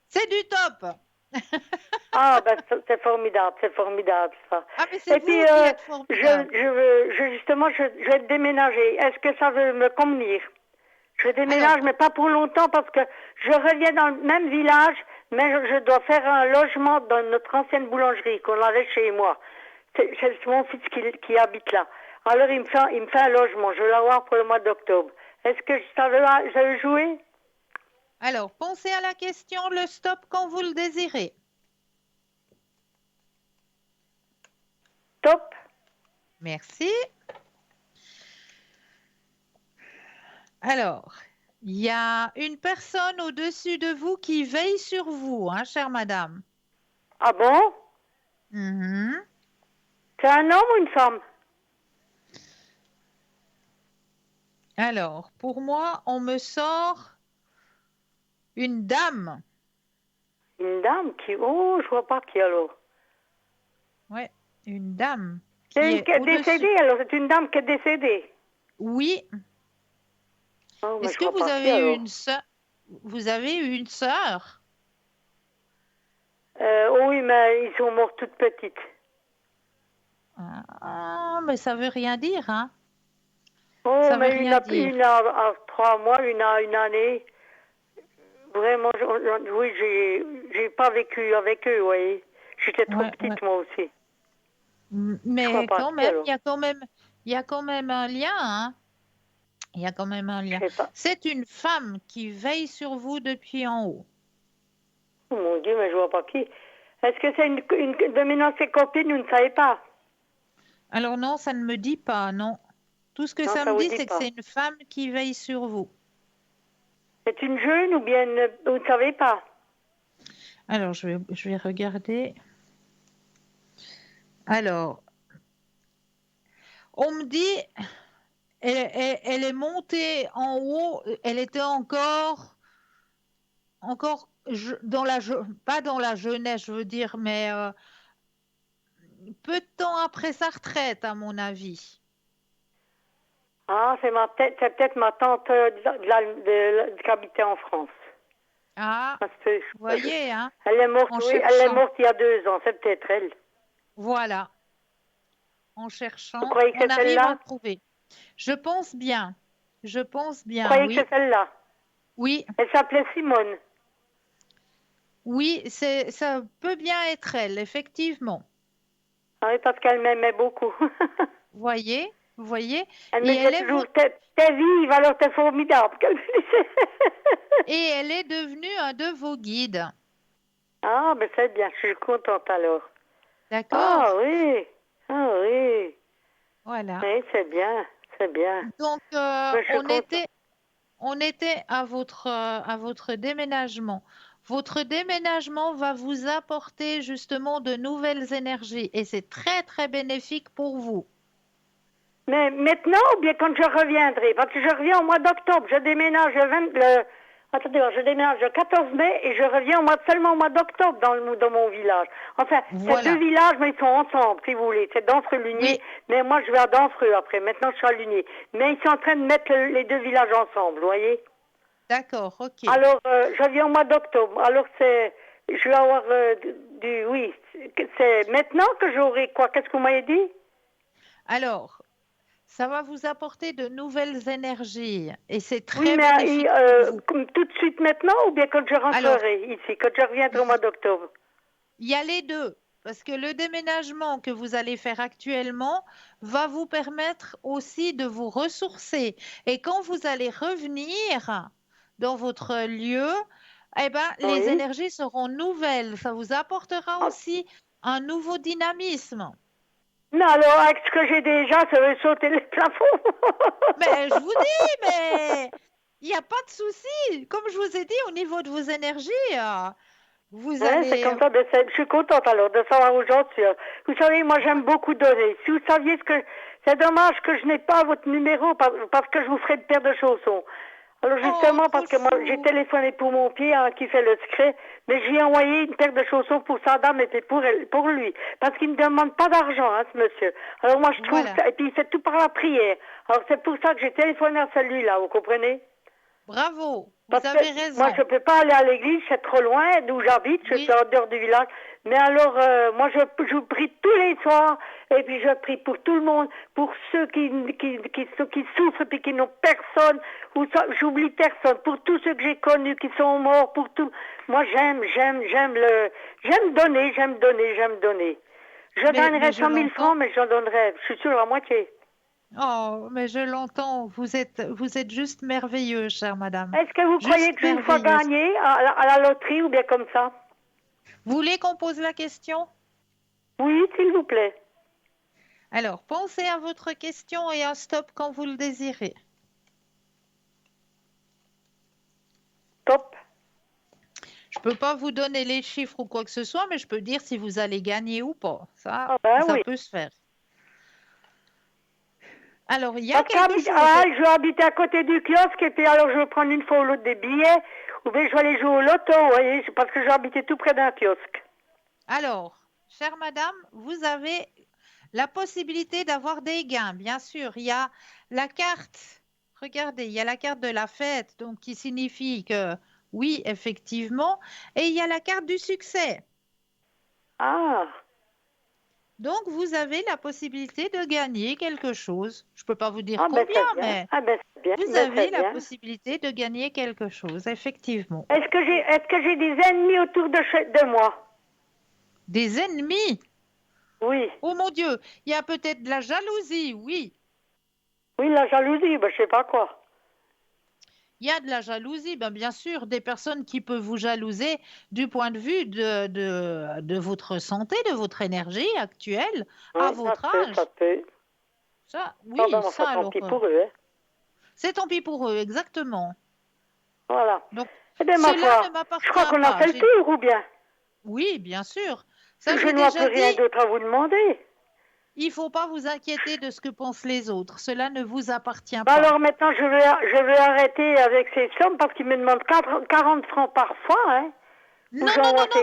c'est du top. Ah ben c'est formidable ça. Ah, mais c'est Et puis vous qui êtes formidable. justement je vais déménager. Est-ce que ça veut me convenir? Je Alors, déménage mais pas pour longtemps parce que je reviens dans le même village, mais je dois faire un logement dans notre ancienne boulangerie qu'on avait chez moi. C'est mon fils qui habite là. Alors il me fait un logement. Je vais l'avoir pour le mois d'octobre. Est-ce que ça veut jouer? alors, pensez à la question, le stop quand vous le désirez. Top. Merci. Alors, il y a une personne au-dessus de vous qui veille sur vous, hein, chère madame. Ah bon? Mhm. C'est un homme ou une femme? Alors, pour moi, on me sort une dame. Une dame qui... Oh, je vois pas qui alors. Ouais, une dame C'est qui une est qui est au-dessus. décédée, alors c'est une dame qui est décédée. Oui. Oh, mais Est-ce je que vois vous pas qui avez eu alors. une sœur? Vous avez eu une sœur? Oh oui, mais ils sont morts toutes petites. Ah, mais ça veut rien dire, hein? Oh, Ça veut mais rien dire. une a 3 mois, une a une année. Vraiment, oui, j'ai pas vécu avec eux, vous voyez. J'étais trop Ouais, ouais. petite, moi aussi. Je vois Mais pas quand qui même, alors. il y a quand même un lien, hein? Il y a quand même un Je lien. sais pas. C'est une femme qui veille sur vous depuis en haut. Oh mon Dieu, mais je vois pas qui. Est-ce que c'est une de mes anciennes copines, vous ne savez pas? Alors non, ça ne me dit pas, non. Tout ce que Non, ça ça me vous dit, dit c'est que pas. c'est une femme qui veille sur vous. C'est une jeune ou bien vous ne savez pas? Alors, je vais regarder. Alors, on me dit, elle est montée en haut, elle était encore dans pas dans la jeunesse, je veux dire, mais peu de temps après sa retraite, à mon avis. Ah, c'est peut-être ma tante qui habitait en France. Ah, Ça se peut, vous voyez, hein, elle est morte, en oui, elle est cherchant. morte il y a 2 ans, c'est peut-être elle. Voilà, en Vous cherchant, croyez que on c'est arrive à celle-là? trouver. Je pense bien. Je pense Vous bien, croyez que oui. c'est celle-là? Oui, Elle s'appelait Simone. oui, ça peut bien être elle, effectivement. Ah oui, parce qu'elle m'aimait beaucoup. Vous voyez, Elle et me disait elle est toujours, t'es vive, alors t'es formidable. qu'elle me disait. et elle est devenue un de vos guides. Ah, ben c'est bien, je suis contente alors. Ah D'accord? oui, ah oui, Voilà. oui, c'est bien, c'est bien. Donc, Ben, je suis contente. on était à votre déménagement. Votre déménagement va vous apporter justement de nouvelles énergies et c'est très, très bénéfique pour vous. Mais maintenant, ou bien quand je reviendrai, parce que je reviens au mois d'octobre, je déménage attendez, je déménage le 14 mai et je reviens seulement au mois d'octobre dans mon village. Enfin, c'est 2 Voilà. villages, mais ils sont ensemble, si vous voulez. C'est Dancreux-Lunier, Oui, mais moi je vais à Dancreux après. Maintenant, je suis à Lunier. Mais ils sont en train de mettre les 2 villages ensemble, vous voyez. d'accord, ok. Alors, je viens au mois d'octobre. Alors, je vais avoir oui, c'est maintenant que j'aurai quoi? Qu'est-ce que vous m'avez dit? Alors, ça va vous apporter de nouvelles énergies et c'est Oui, très mais bénéfique pour vous. comme tout de suite maintenant ou bien quand je Alors, rentrerai ici, quand je reviendrai au mois d'octobre? il y a les deux, parce que le déménagement que vous allez faire actuellement va vous permettre aussi de vous ressourcer. Et quand vous allez revenir, dans votre lieu, eh ben, les Oui. énergies seront nouvelles. Ça vous apportera Ah, aussi un nouveau dynamisme. Non, alors, avec ce que j'ai déjà, ça va sauter les plafonds. Mais je vous dis, mais il n'y a pas de souci. Comme je vous ai dit, au niveau de vos énergies, vous Hein, c'est allez... comme ça, je suis contente alors de savoir où j'en suis. Vous savez, moi j'aime beaucoup donner. Si vous saviez ce que... C'est dommage que je n'ai pas votre numéro parce que je vous ferai une paire de chaussons. Alors Oh, justement, trop parce que moi j'ai chou. téléphoné pour mon pied hein, qui fait le secret, mais j'ai envoyé une paire de chaussons pour sa dame et puis pour elle, pour lui. Parce qu'il ne me demande pas d'argent, hein, ce monsieur. Alors moi je trouve Voilà. ça, et puis il fait tout par la prière. Alors c'est pour ça que j'ai téléphoné à celui-là, vous comprenez? Bravo. Vous Parce que avez moi, je raison. ne peux pas aller à l'église, c'est trop loin d'où j'habite, je suis Oui. en dehors du village. Mais alors, moi, je prie tous les soirs, et puis je prie pour tout le monde, pour ceux qui souffrent et qui n'ont personne, ou j'oublie personne, pour tous ceux que j'ai connus qui sont morts, pour tout. Moi, j'aime donner, j'aime donner, j'aime donner. Je Mais gagnerais je 100 000 l'entends. francs, mais j'en donnerais, je suis sûre, la moitié. Oh, mais je l'entends. Vous êtes juste merveilleuse, chère madame. Est-ce que vous croyez Juste que je vais une fois merveilleuse. gagner à la loterie ou bien comme ça? Vous voulez qu'on pose la question? Oui, s'il vous plaît. Alors, pensez à votre question et un stop quand vous le désirez. Top. Je peux pas vous donner les chiffres ou quoi que ce soit, mais je peux dire si vous allez gagner ou pas. Ça, Ah ben ça oui. peut se faire. Alors, il y a Parce que quelque chose. je vais habiter à côté du kiosque et puis alors je vais prendre une fois ou l'autre des billets ou bien je vais aller jouer au loto, vous voyez, parce que je vais habiter tout près d'un kiosque. Alors, chère madame, vous avez la possibilité d'avoir des gains, bien sûr. Il y a la carte, regardez, il y a la carte de la fête, donc qui signifie que oui, effectivement, et il y a la carte du succès. Ah, Donc, vous avez la possibilité de gagner quelque chose. Je ne peux pas vous dire ah ben combien, c'est bien, mais ah ben c'est bien, vous ben avez c'est la bien. possibilité de gagner quelque chose, effectivement. Est-ce que j'ai des ennemis autour de moi? Des ennemis. Oui, Oh mon Dieu, il y a peut-être de la jalousie, oui. oui, la jalousie, ben je sais pas quoi. Il y a de la jalousie, ben bien sûr, des personnes qui peuvent vous jalouser du point de vue de votre santé, de votre énergie actuelle, à Oui, ça votre se peut, ça âge. se peut. Ça, Ah oui, ben ça enfin tant alors, pis pour eux, hein. c'est tant pis pour eux, exactement. Voilà. Donc, Eh bien ma cela ne foi, je crois m'appartient qu'on a pas. fait le tour ou bien? Oui, bien sûr. Ça, Je j'ai ne vois plus déjà rien dit, d'autre à vous demander. il ne faut pas vous inquiéter de ce que pensent les autres. Cela ne vous appartient Bah pas. alors maintenant, je vais arrêter avec ces sommes parce qu'ils me demandent 40 francs par fois, hein. Où Non, non, non, j'envoie non,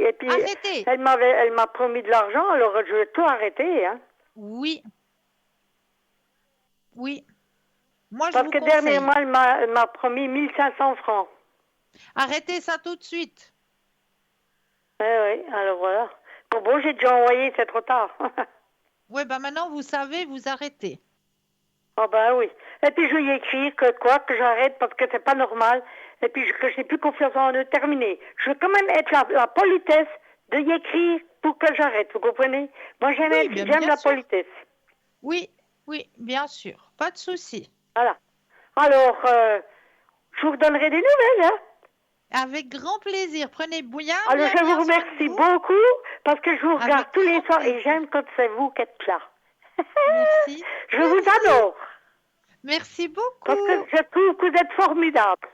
Et puis, arrêtez. elle m'a promis de l'argent, alors je vais tout arrêter, hein. Oui, oui. Moi, je Parce vous que conseille. dernièrement, elle m'a promis 1500 francs. Arrêtez ça tout de suite. Eh oui, alors voilà. Bon, j'ai déjà envoyé, c'est trop tard. Oui, ben maintenant, vous savez, vous arrêtez. Ah ben oui. Et puis je vais y écrire que j'arrête parce que c'est pas normal. Et puis que je n'ai plus confiance en eux. Terminé. Je veux quand même être la politesse de y écrire pour que j'arrête. Vous comprenez? Moi Oui, bien, j'aime bien la sûr. politesse. Oui, oui, bien sûr. Pas de souci. Voilà. Alors, je vous redonnerai des nouvelles, hein. Avec grand plaisir. Prenez bien, Alors bien, je vous bien soin de remercie vous. beaucoup parce que je vous regarde Avec tous les grand soirs et plaisir. j'aime quand c'est vous qui êtes là. Merci. Je vous Merci. adore Merci parce que beaucoup. je trouve que vous êtes formidable.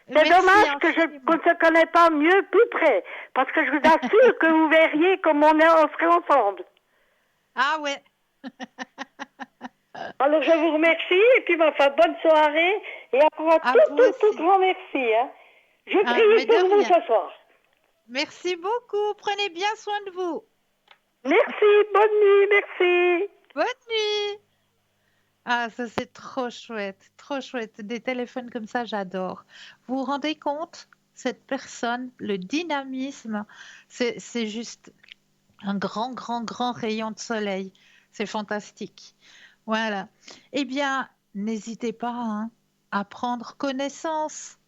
C'est Merci dommage qu'on infiniment. ne se connaît pas mieux plus près, parce que je vous assure que vous verriez comme on serait ensemble. Ah ouais. Alors je vous remercie et puis enfin bonne soirée et encore un À vous tout aussi. grand merci, hein. Je Ah, prie mais de pour vous rien. ce soir. Merci beaucoup. Prenez bien soin de vous. Merci, bonne nuit, merci. Bonne nuit. Ah, ça c'est trop chouette, trop chouette. Des téléphones comme ça, j'adore. Vous vous rendez compte, cette personne, le dynamisme, c'est juste un grand, grand, grand rayon de soleil. C'est fantastique. Voilà. Eh bien, n'hésitez pas hein, à prendre connaissance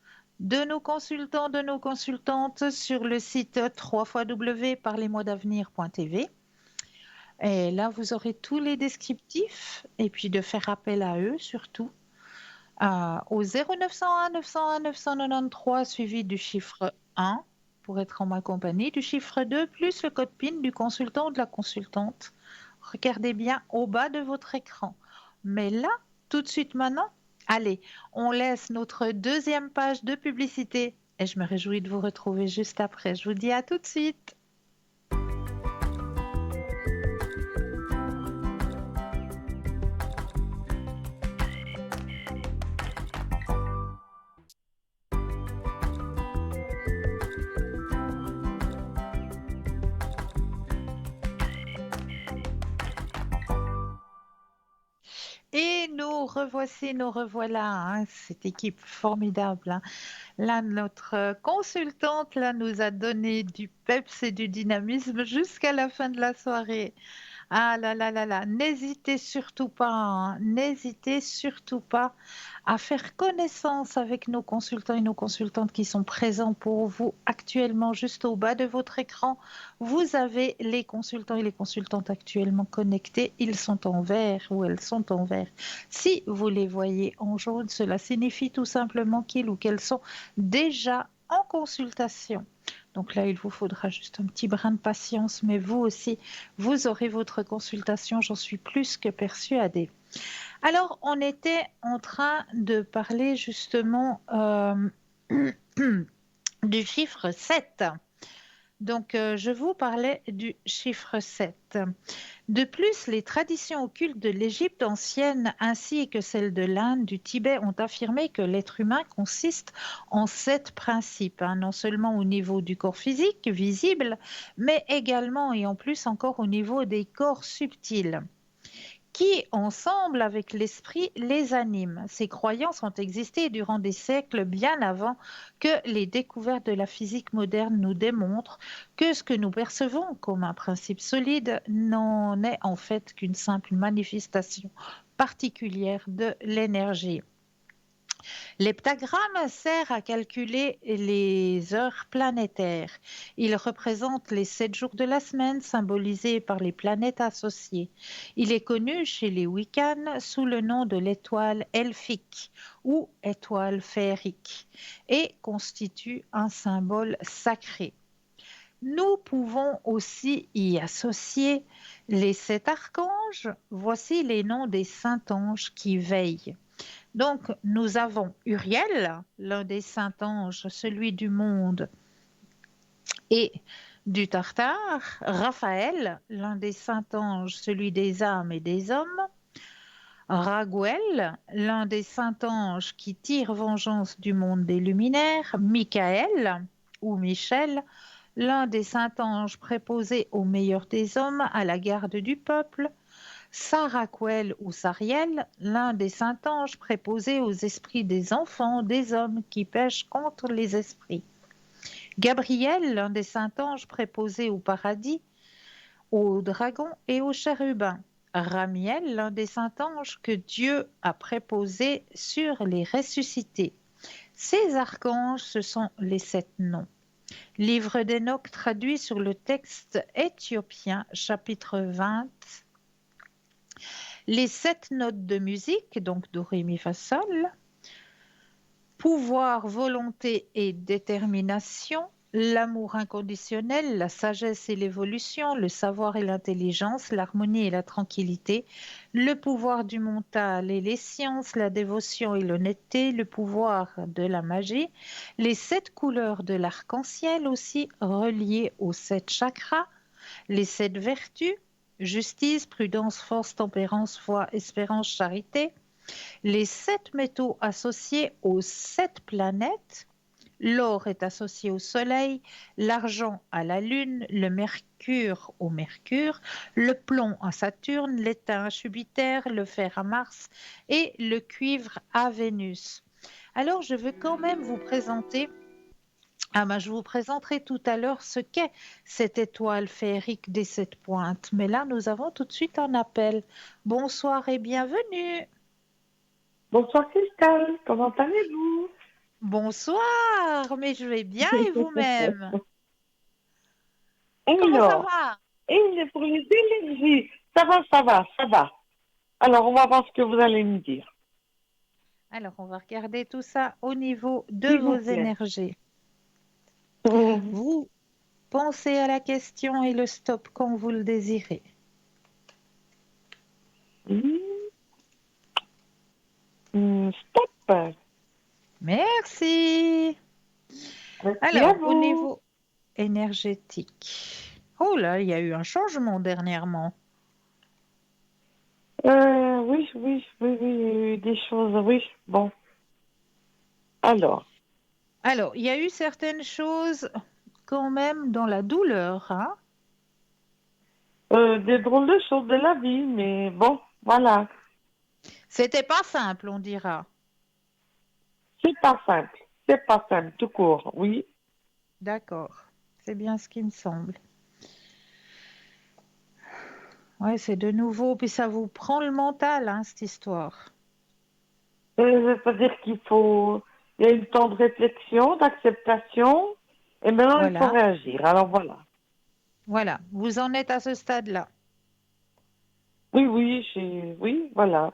de nos consultants, de nos consultantes sur le site www.parlez-moi-d'avenir.tv. Et là, vous aurez tous les descriptifs et puis de faire appel à eux surtout. au 0901 901 993 suivi du chiffre 1 pour être en ma compagnie, du chiffre 2 plus le code PIN du consultant ou de la consultante. Regardez bien au bas de votre écran. Mais là, tout de suite maintenant, allez, on laisse notre deuxième page de publicité et je me réjouis de vous retrouver juste après. Je vous dis à tout de suite. Et nous revoici, nous revoilà, hein, cette équipe formidable, hein. Là, notre consultante là, nous a donné du peps et du dynamisme jusqu'à la fin de la soirée. Ah là là là là, n'hésitez surtout pas, hein, n'hésitez surtout pas à faire connaissance avec nos consultants et nos consultantes qui sont présents pour vous actuellement juste au bas de votre écran. Vous avez les consultants et les consultantes actuellement connectés, ils sont en vert ou elles sont en vert. Si vous les voyez en jaune, cela signifie tout simplement qu'ils ou qu'elles sont déjà en consultation. Donc là, il vous faudra juste un petit brin de patience, mais vous aussi, vous aurez votre consultation, j'en suis plus que persuadée. Alors, on était en train de parler justement du chiffre 7. Donc, je vous parlais du chiffre 7. De plus, les traditions occultes de l'Égypte ancienne ainsi que celles de l'Inde, du Tibet ont affirmé que l'être humain consiste en 7 principes, hein, non seulement au niveau du corps physique visible, mais également et en plus encore au niveau des corps subtils qui, ensemble avec l'esprit, les animent. Ces croyances ont existé durant des siècles bien avant que les découvertes de la physique moderne nous démontrent que ce que nous percevons comme un principe solide n'en est en fait qu'une simple manifestation particulière de l'énergie. L'heptagramme sert à calculer les heures planétaires. Il représente les 7 jours de la semaine symbolisés par les planètes associées. Il est connu chez les Wiccans sous le nom de l'étoile elfique ou étoile féerique et constitue un symbole sacré. Nous pouvons aussi y associer les 7 archanges. Voici les noms des saints anges qui veillent. Donc, nous avons Uriel, l'un des saints anges, celui du monde et du Tartare, Raphaël, l'un des saints anges, celui des âmes et des hommes, Raguel, l'un des saints anges qui tire vengeance du monde des luminaires, Michael ou Michel, l'un des saints anges préposés au meilleur des hommes à la garde du peuple, Saraquel ou Sariel, l'un des saints anges préposés aux esprits des enfants, des hommes qui pêchent contre les esprits. Gabriel, l'un des saints anges préposés au paradis, aux dragons et aux chérubins. Ramiel, l'un des saints anges que Dieu a préposés sur les ressuscités. Ces archanges, ce sont les 7 noms. Livre d'Enoch traduit sur le texte éthiopien, chapitre 20. Les 7 notes de musique, donc do, ré, mi, fa, sol, pouvoir, volonté et détermination, l'amour inconditionnel, la sagesse et l'évolution, le savoir et l'intelligence, l'harmonie et la tranquillité, le pouvoir du mental et les sciences, la dévotion et l'honnêteté, le pouvoir de la magie, les 7 couleurs de l'arc-en-ciel aussi reliées aux 7 chakras, les 7 vertus, justice, prudence, force, tempérance, foi, espérance, charité, les 7 métaux associés aux 7 planètes. L'or est associé au Soleil, l'argent à la Lune, le mercure au Mercure, le plomb à Saturne, l'étain à Jupiter, le fer à Mars et le cuivre à Vénus. Alors, je veux quand même vous présenter je vous présenterai tout à l'heure ce qu'est cette étoile féerique des 7 pointes. Mais là, nous avons tout de suite un appel. Bonsoir et bienvenue. Bonsoir Christelle, comment allez-vous? Bonsoir, mais je vais bien et vous-même? Comment ça Alors, va? et pour les énergies, ça va. Alors, on va voir ce que vous allez me dire. Alors, on va regarder tout ça au niveau de S'il vos vous plaît. énergies. Vous pensez à la question et le stop quand vous le désirez. Stop. Merci. Merci à Alors, au vous. niveau énergétique. Oh là, il y a eu un changement dernièrement. Oui, il y a eu des choses, oui. Bon, alors, Alors, il y a eu certaines choses quand même dans la douleur, hein? des drôles de choses de la vie, mais bon, voilà. C'était pas simple, on dira. C'est pas simple, tout court, oui. D'accord. C'est bien ce qui me semble. Ouais, c'est de nouveau, puis ça vous prend le mental, hein, cette histoire. C'est-à-dire il y a une temps de réflexion, d'acceptation, et maintenant il faut Voilà, réagir. Alors voilà. voilà. Vous en êtes à ce stade-là. Oui, voilà.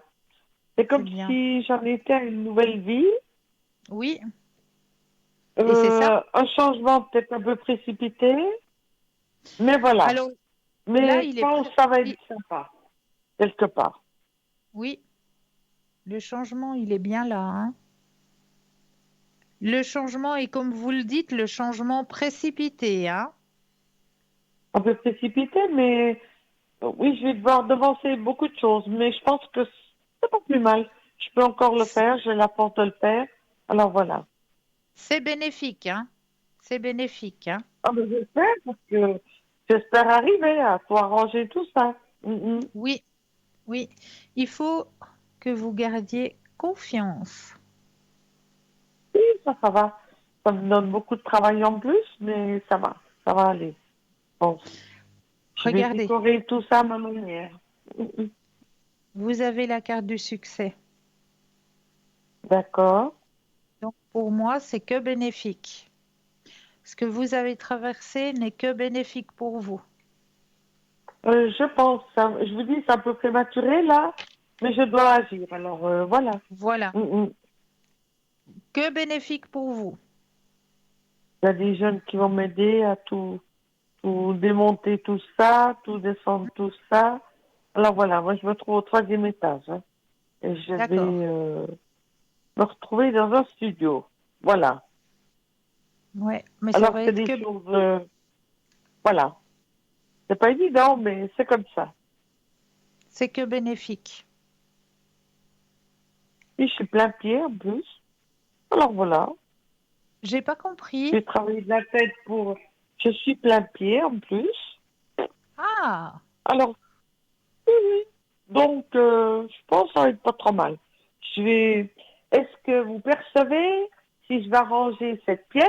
C'est C'est comme bien. si j'en étais à une nouvelle vie. Oui, et c'est ça. Un changement peut-être un peu précipité, mais voilà. Alors là, Mais je pense que ça va être il- sympa, quelque part. oui, le changement, il est bien là, hein. Le changement est, comme vous le dites, le changement précipité, hein. Un peu précipité, mais oui, je vais devoir devancer beaucoup de choses. Mais je pense que c'est pas plus mal. Je peux encore le faire, j'ai la force de le faire. Alors voilà. C'est bénéfique, hein. C'est bénéfique, hein. Ah ben j'espère, parce que j'espère arriver à tout arranger tout ça. Mhm. Oui, oui. Il faut que vous gardiez confiance. Oui, ça va. Ça me donne beaucoup de travail en plus, mais ça va aller. Bon, je vais Regardez, décorer tout ça à ma manière. Mhm. vous avez la carte du succès. D'accord. Donc pour moi, c'est que bénéfique. Ce que vous avez traversé n'est que bénéfique pour vous. Je pense, je vous dis, c'est un peu prématuré là, mais je dois agir. Alors voilà. Voilà, Mhm. que bénéfique pour vous. Il y a des jeunes qui vont m'aider à tout démonter tout ça, tout descendre tout ça. Alors voilà, moi je me trouve au troisième étage, hein, et je vais D'accord. me retrouver dans un studio. Voilà. Ouais, mais ça Alors va c'est être des que choses, voilà. C'est pas évident, mais c'est comme ça. c'est que bénéfique. Et je suis plein pied en plus. Alors voilà. J'ai pas compris. J'ai travaillé de la tête pour. Je suis plein pied en plus. Ah, Alors, oui. Donc, je pense que ça va être pas trop mal. Je vais. Est-ce que vous percevez si je vais arranger cette pièce,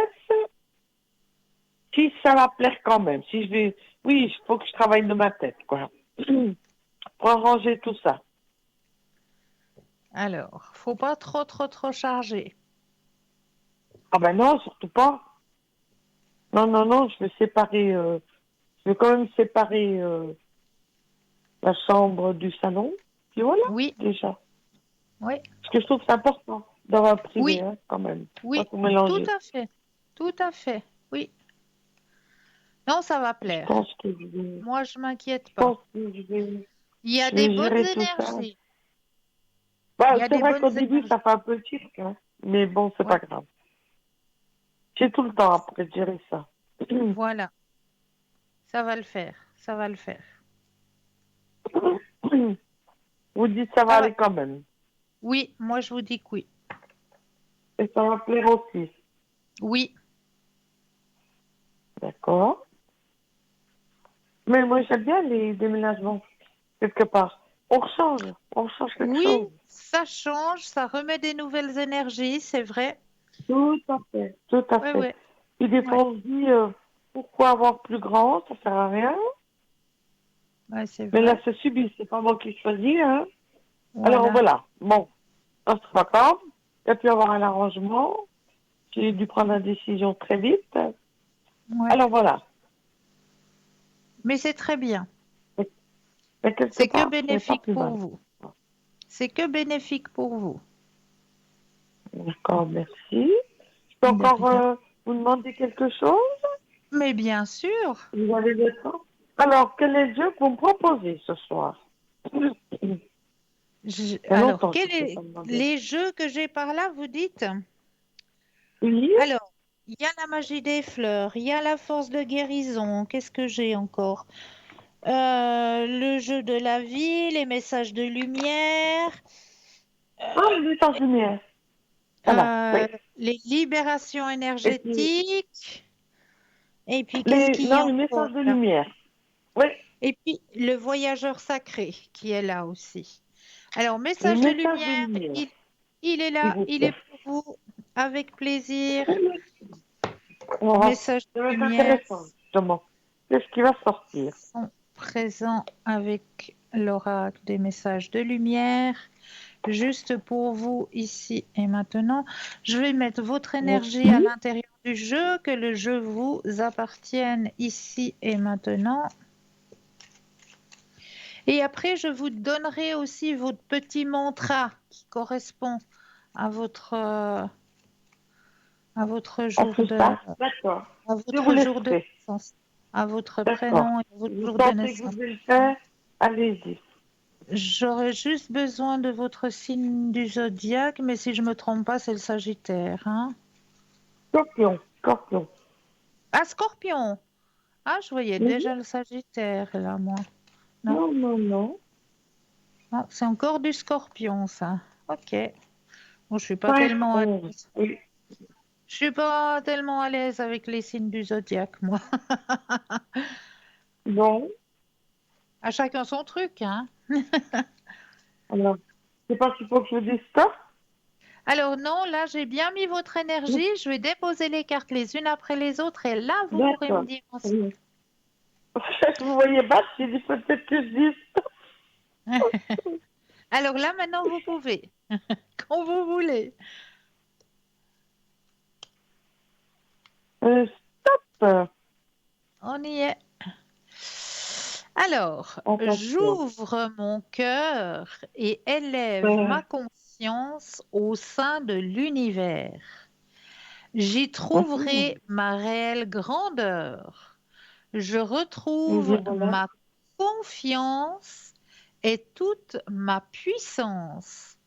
si ça va plaire quand même, si je vais. Oui, il faut que je travaille de ma tête, quoi, pour arranger tout ça. alors, faut pas trop charger. Ah ben non, surtout pas. Non, je vais séparer. Je vais quand même séparer la chambre du salon. Puis voilà, Oui, déjà. oui, Parce que je trouve que c'est important d'avoir un privé, oui, hein, quand même. Pas oui, tout tout mélanger. à fait, tout à fait. Oui. Non, ça va Je plaire. pense que je vais, Moi, je m'inquiète je pas. pense que Il y a je des vais bonnes gérer tout ça. énergies. Il Bah, y a c'est des vrai qu'au bonnes début, énergies. ça fait un peu cirque, hein. Mais bon, c'est pas Ouais, grave. J'ai tout le temps après de gérer ça. voilà, ça va le faire, ça va le faire. Vous dites ça va Ça va. aller quand même. Oui, moi, je vous dis que oui. Et ça va plaire aussi. Oui, D'accord. Mais moi, j'aime bien les déménagements, quelque part. On change quelque oui, chose. ça change, ça remet des nouvelles énergies, c'est vrai. Tout à fait, tout à Ouais, fait. ouais, Et des ouais, fois, on se dit, pourquoi avoir plus grand, ça sert à rien. ouais, c'est Mais là, vrai. c'est subi, c'est pas moi qui choisis, hein. Alors Voilà. voilà, bon, ça c'est pas grave. Il y a pu y avoir un arrangement. J'ai dû prendre la décision très vite. Ouais. Alors voilà. Mais c'est très bien. Mais quelque C'est que part, c'est pas bénéfique plus pour mal. vous. C'est que bénéfique pour vous. D'accord, merci. Je peux De encore rien. vous demander quelque chose? Mais bien sûr. Vous avez le temps? Alors, quel est le jeu que vous me proposez ce soir? Il y a Alors, longtemps que quels je ne est pas demandé. les jeux que j'ai par là, vous dites? Oui, Alors, il y a la magie des fleurs, il y a la force de guérison. Qu'est-ce que j'ai encore? Le jeu de la vie, les messages de lumière, ah, les États-Unis. Voilà, oui. euh, les libérations Et puis, énergétiques. Et puis, qu'est-ce qu'il y non, a les encore messages de là? lumière. Oui, Et puis, le voyageur sacré qui est là aussi. Alors, les message de messages de lumière, lumière, il est s'il là, vous il est plaît. pour vous, avec plaisir. On va- Message Ça de va être lumière intéressant, justement. Qu'est-ce qui va sortir? sont présents avec l'oracle des messages de lumière. Juste pour vous ici et maintenant, je vais mettre votre énergie à Merci. l'intérieur du jeu, que le jeu vous appartienne ici et maintenant. Et après, je vous donnerai aussi votre petit mantra qui correspond à votre On jour fait de, ça? D'accord. à Je vous votre jour de laisserai. naissance, à votre D'accord. prénom et à votre Vous jour de sentez que vous naissance. devez le faire? Allez-y. J'aurais juste besoin de votre signe du zodiaque, mais si je me trompe pas, c'est le Sagittaire, hein? Scorpion, scorpion. Ah, Scorpion! Ah, je voyais Mhm. déjà le Sagittaire, là, moi. Non, Non, non, non. non, c'est encore du Scorpion, ça. Ok. Bon, je suis pas 5, tellement à 11. l'aise. Oui. Je suis pas tellement à l'aise avec les signes du zodiaque, moi. Non. À chacun son truc, hein. Alors, je sais pas s'il faut que je dise ça. Alors non, là, j'ai bien mis votre énergie. Je vais déposer les cartes les unes après les autres et là, vous pourrez me D'accord. dire ensuite. Oui. Vous voyez pas, j'ai dit peut-être que je dise. Alors là, maintenant, vous pouvez, quand vous voulez. Stop. On y est. Alors, Attention. j'ouvre mon cœur et élève Euh, ma conscience au sein de l'univers. J'y mhm. trouverai ma réelle grandeur. Je Et retrouve voilà. ma confiance et toute ma puissance.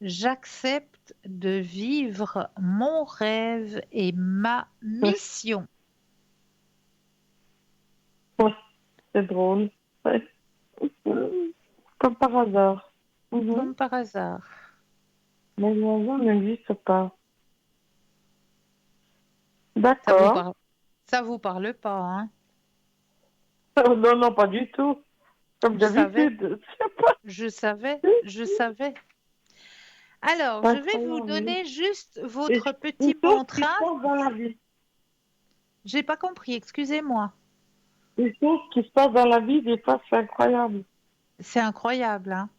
J'accepte de vivre mon rêve et ma mission. Ouais, c'est drôle. Ouais. Comme par hasard. Mhm. Comme par hasard. Mais le hasard n'existe pas. Ça vous D'accord. parle, ça vous parle pas, hein? Non, non, pas du tout. Comme Je savais, d'habitude. C'est pas je savais, je savais. Alors, je vais vous incroyable. donner juste Et votre une petit chose qui mantra. se passe dans la vie. J'ai pas compris, excusez-moi. Une chose qui se passe dans la vie, des fois, c'est incroyable. C'est incroyable, hein?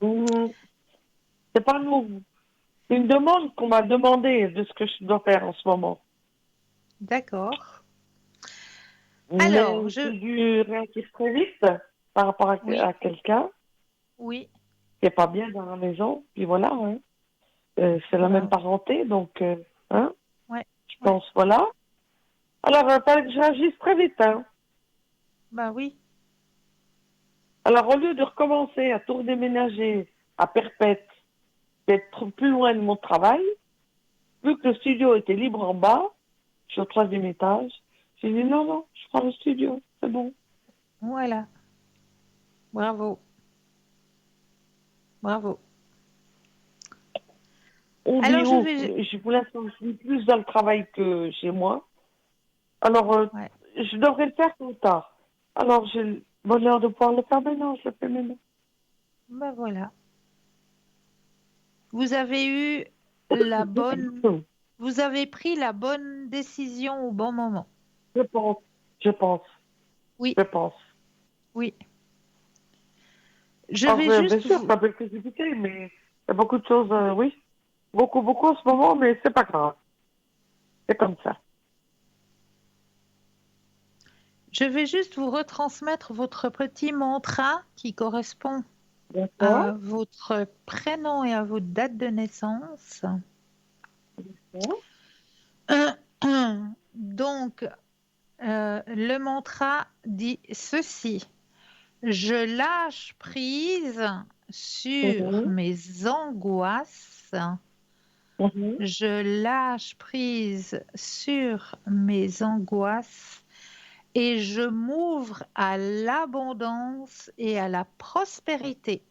Mhm. C'est pas nous. C'est une demande qu'on m'a demandé de ce que je dois faire en ce moment. D'accord. Alors, Mais je... j'ai dû réagir très vite par rapport Oui, à quelqu'un oui, qui est pas bien dans la maison. Puis voilà, hein. C'est la même bah, parenté, donc, hein, ouais, je ouais, pense, voilà. Alors, il fallait que j'agisse très vite, hein. bah oui, Alors, au lieu de recommencer à tout redéménager à Perpète, d'être plus loin de mon travail, vu que le studio était libre en bas, je suis au troisième étage, j'ai dit non, non, je prends le studio, c'est bon. voilà. Bravo, bravo. On vit Alors, je où? vais... Pour l'instant, je suis plus dans le travail que chez moi. Alors, Ouais, je devrais le faire tôt ou tard. Alors, j'ai le bonheur de pouvoir le faire maintenant, je le fais maintenant. bah voilà. Vous avez eu la bonne... Vous avez pris la bonne décision au bon moment. Je pense, je pense, Oui, je pense. oui. Je vais Alors, bien juste sûr, vous... ça peut être précipité, mais il y a beaucoup de choses, oui. Beaucoup, beaucoup en ce moment, mais c'est pas grave. C'est comme ça. Je vais juste vous retransmettre votre petit mantra qui correspond D'accord? à votre prénom et à votre date de naissance. Donc, le mantra dit ceci. Je lâche prise sur Mhm. mes angoisses. Mhm. Je lâche prise sur mes angoisses et je m'ouvre à l'abondance et à la prospérité.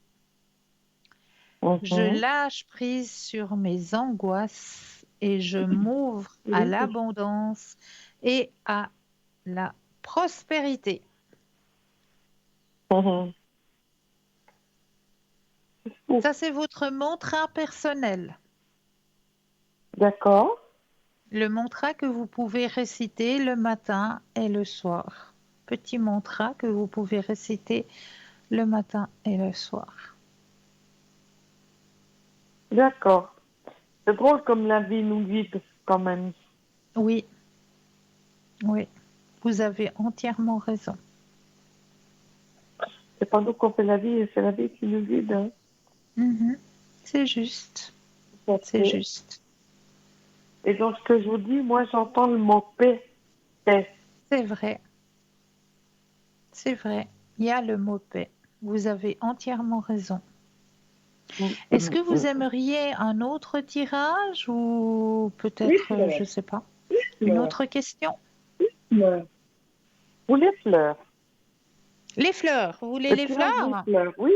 Je Mhm. lâche prise sur mes angoisses et je m'ouvre à Oui, l'abondance et à la prospérité. mhm. Ça, c'est votre mantra personnel. D'accord. Le mantra que vous pouvez réciter le matin et le soir. Petit mantra que vous pouvez réciter le matin et le soir. D'accord. C'est drôle comme la vie nous guide quand même. Oui, oui, vous avez entièrement raison. C'est pas nous qu'on fait la vie, c'est la vie qui nous guide. Hein. Mhm. C'est juste, Tout à c'est fait. juste. Et donc, ce que je vous dis, moi, j'entends le mot paix. Paix. C'est vrai, c'est vrai. Il y a le mot paix. Vous avez entièrement raison. Mm, Est-ce mm, que vous mm. aimeriez un autre tirage ou Oui, peut-être, je fleurs. ne sais pas, une Fleurs. autre question? Fleurs. Ou les fleurs. Les fleurs, vous voulez Le les tirage des fleurs? fleurs, oui.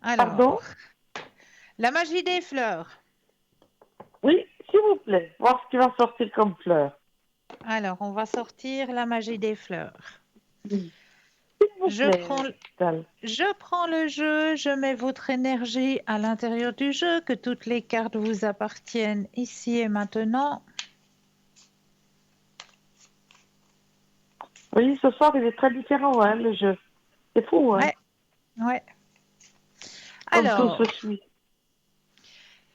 Pardon? Alors, la magie des fleurs. Oui, s'il vous plaît. Voir ce qui va sortir comme fleurs. Alors, on va sortir la magie des fleurs. Mm. S'il vous Je plaît, prends, Tal. je prends le jeu, je mets votre énergie à l'intérieur du jeu, que toutes les cartes vous appartiennent ici et maintenant. Oui, ce soir, il est très différent, hein, le jeu. C'est fou, hein, Ouais, ouais. comme tout se Alors, suit.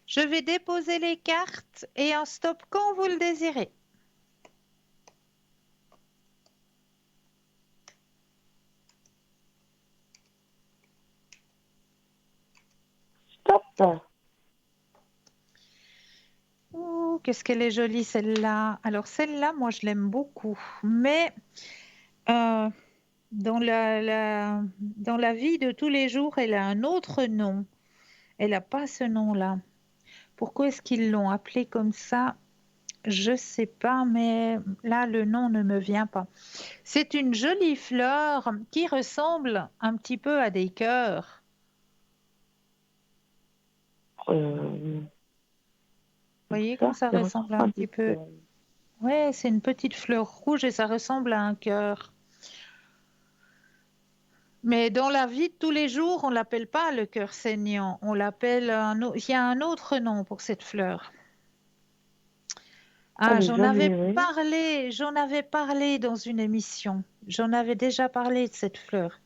je vais déposer les cartes et un stop quand vous le désirez. Stop. Ouh, qu'est-ce qu'elle est jolie celle-là. Alors celle-là, moi je l'aime beaucoup, mais euh, dans la vie de tous les jours, elle a un autre nom. Elle n'a pas ce nom-là. Pourquoi est-ce qu'ils l'ont appelée comme ça? Je sais pas, mais là le nom ne me vient pas. C'est une jolie fleur qui ressemble un petit peu à des cœurs. Euh, Vous voyez comme ça, ça c'est ressemble un petit ressemble peu. Ouais, c'est une petite fleur rouge et ça ressemble à un cœur. Mais dans la vie de tous les jours, on l'appelle pas le cœur saignant. On l'appelle il y a un autre nom pour cette fleur. Ah, Elle est jolie, oui. j'en avais parlé dans une émission. J'en avais déjà parlé de cette fleur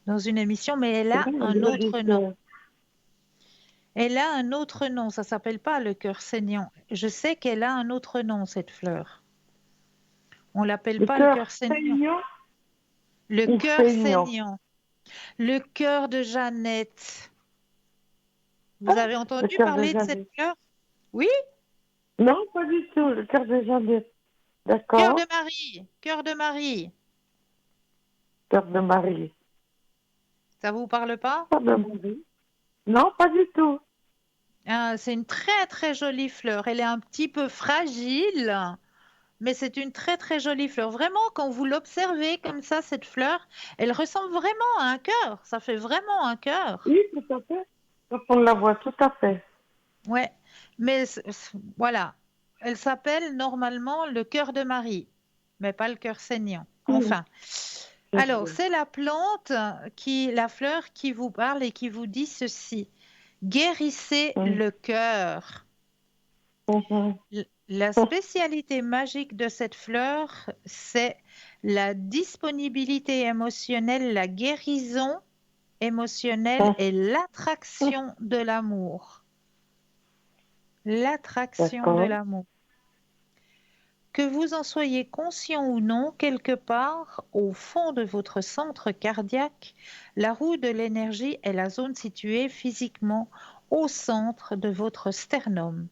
dans une émission, mais elle C'est a vrai, on un dirait des autre nom. cœurs. Elle a un autre nom. Ça s'appelle pas le cœur saignant. Je sais qu'elle a un autre nom, cette fleur. On l'appelle Le pas le cœur cœur saignant. saignant Le ou cœur feignant? saignant. Le cœur de Jeannette. Ah, Vous avez le entendu cœur de parler de cette Jeannette. fleur? Oui? Non, pas du tout, le cœur de Jeannette. Cœur de D'accord. Marie. Cœur de Marie. Cœur de Marie. Ça vous parle pas? Cœur de Marie. Non, pas du tout. Ah, c'est une très très jolie fleur. Elle est un petit peu fragile, mais c'est une très très jolie fleur. Vraiment, quand vous l'observez comme ça, cette fleur, elle ressemble vraiment à un cœur. Ça fait vraiment un cœur. Oui, tout à fait. Quand on la voit, tout à fait. Ouais, mais voilà. Elle s'appelle normalement le cœur de Marie, mais pas le cœur saignant. Oui. Enfin. Alors, c'est la plante la fleur qui vous parle et qui vous dit ceci. Guérissez Mhm. le cœur. Mhm. La spécialité magique de cette fleur, c'est la disponibilité émotionnelle, la guérison émotionnelle et l'attraction de l'amour. L'attraction de D'accord. l'amour. Que vous en soyez conscient ou non, quelque part au fond de votre centre cardiaque, la roue de l'énergie est la zone située physiquement au centre de votre sternum.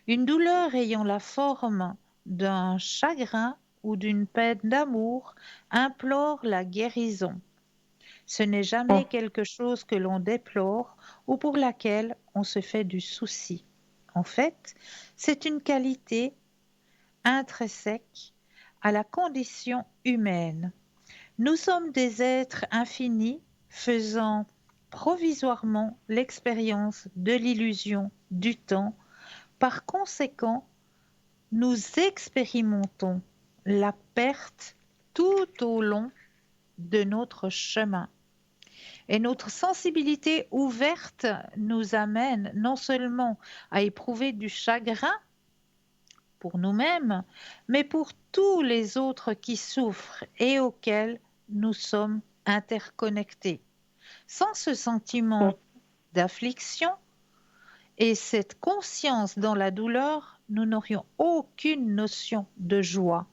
Une douleur ayant la forme d'un chagrin ou d'une peine d'amour implore la guérison. Ce n'est jamais quelque chose que l'on déplore ou pour laquelle on se fait du souci. En fait, c'est une qualité intrinsèque à la condition humaine. Nous sommes des êtres infinis faisant provisoirement l'expérience de l'illusion du temps. Par conséquent, nous expérimentons la perte tout au long de notre chemin. Et notre sensibilité ouverte nous amène non seulement à éprouver du chagrin pour nous-mêmes, mais pour tous les autres qui souffrent et auxquels nous sommes interconnectés. Sans ce sentiment d'affliction et cette conscience dans la douleur, nous n'aurions aucune notion de joie,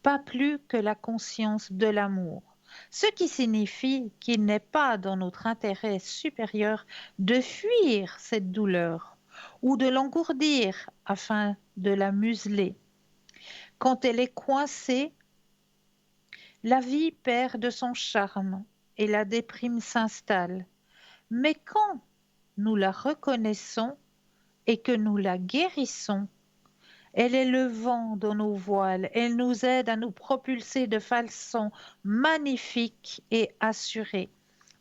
pas plus que la conscience de l'amour. Ce qui signifie qu'il n'est pas dans notre intérêt supérieur de fuir cette douleur ou de l'engourdir afin de la museler. Quand elle est coincée, la vie perd de son charme et la déprime s'installe. Mais quand nous la reconnaissons et que nous la guérissons, elle est le vent dans nos voiles, elle nous aide à nous propulser de façon magnifique et assurée.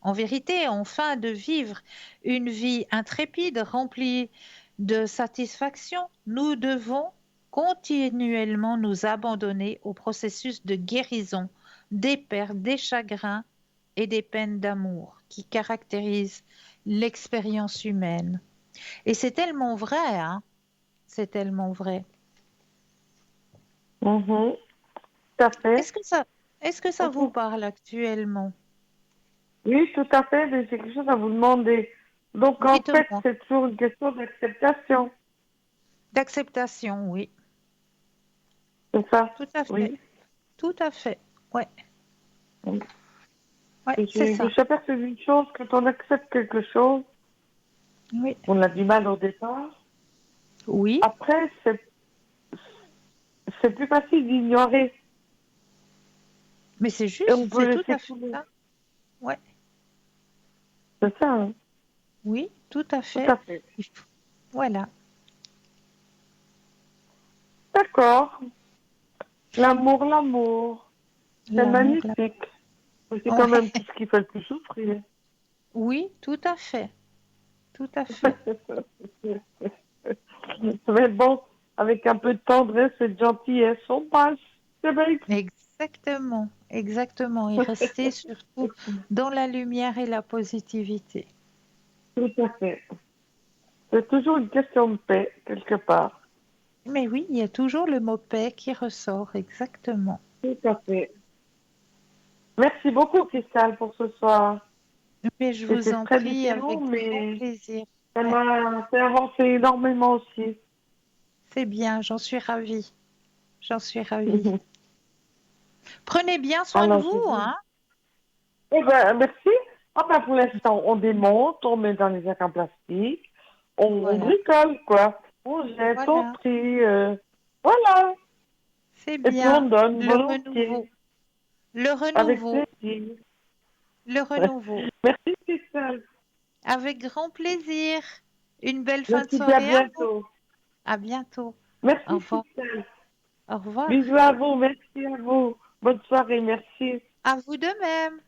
En vérité, enfin de vivre une vie intrépide, remplie de satisfaction, nous devons continuellement nous abandonner au processus de guérison des pertes, des chagrins et des peines d'amour qui caractérisent l'expérience humaine. Et c'est tellement vrai, hein? C'est tellement vrai. Tout à fait. Est-ce que ça vous parle actuellement? Oui, tout à fait, mais j'ai quelque chose à vous demander. Donc, en fait, Dites-moi. c'est toujours une question d'acceptation, D'acceptation, oui. c'est ça? Tout à fait. Oui. Tout à fait. Ouais. Oui. Ouais, Et c'est ça. je suis aperçue d'une chose, quand on accepte quelque chose, Oui. on a du mal au départ. Oui. Après, c'est plus facile d'ignorer. Mais c'est Et on juste, peut c'est tout laisser à fait couler. ça. Ouais. C'est ça, hein? Oui, tout à Tout fait. à fait. Voilà. D'accord. L'amour. C'est L'amour, magnifique. Mais c'est quand Ouais. même tout ce qui fait le plus souffrir. Oui, tout à fait. Tout à fait. Mais bon, avec un peu de tendresse et de gentillesse, on passe. C'est bien. Exactement. Exactement. Et rester surtout dans la lumière et la positivité. Tout à fait. C'est toujours une question de paix, quelque part. Mais oui, il y a toujours le mot paix qui ressort. Exactement. Tout à fait. Merci beaucoup, Cristal, pour ce soir. Mais je vous C'était en très prie, différent, avec grand mais plaisir. ça Ouais, m'a fait avancer énormément aussi. c'est bien, j'en suis ravie. J'en suis ravie. Prenez bien soin de Alors, vous, je vous... hein? Eh ben, merci. Ah ben, pour l'instant, on démonte, on met dans les sacs en plastique, on Voilà, bricole, quoi. On jette, on voilà, trie, voilà. c'est Et puis on bien. donne Le renouveau, volontiers, le avec renouveau, plaisir. le renouveau. Merci, Cristal. Avec grand plaisir. Une belle fin de Merci, puis à soirée à vous. bientôt. À bientôt. Au Merci, revoir. Cristal. Au revoir. Bisous à vous, merci à vous. Bonne soirée, merci. À vous de même.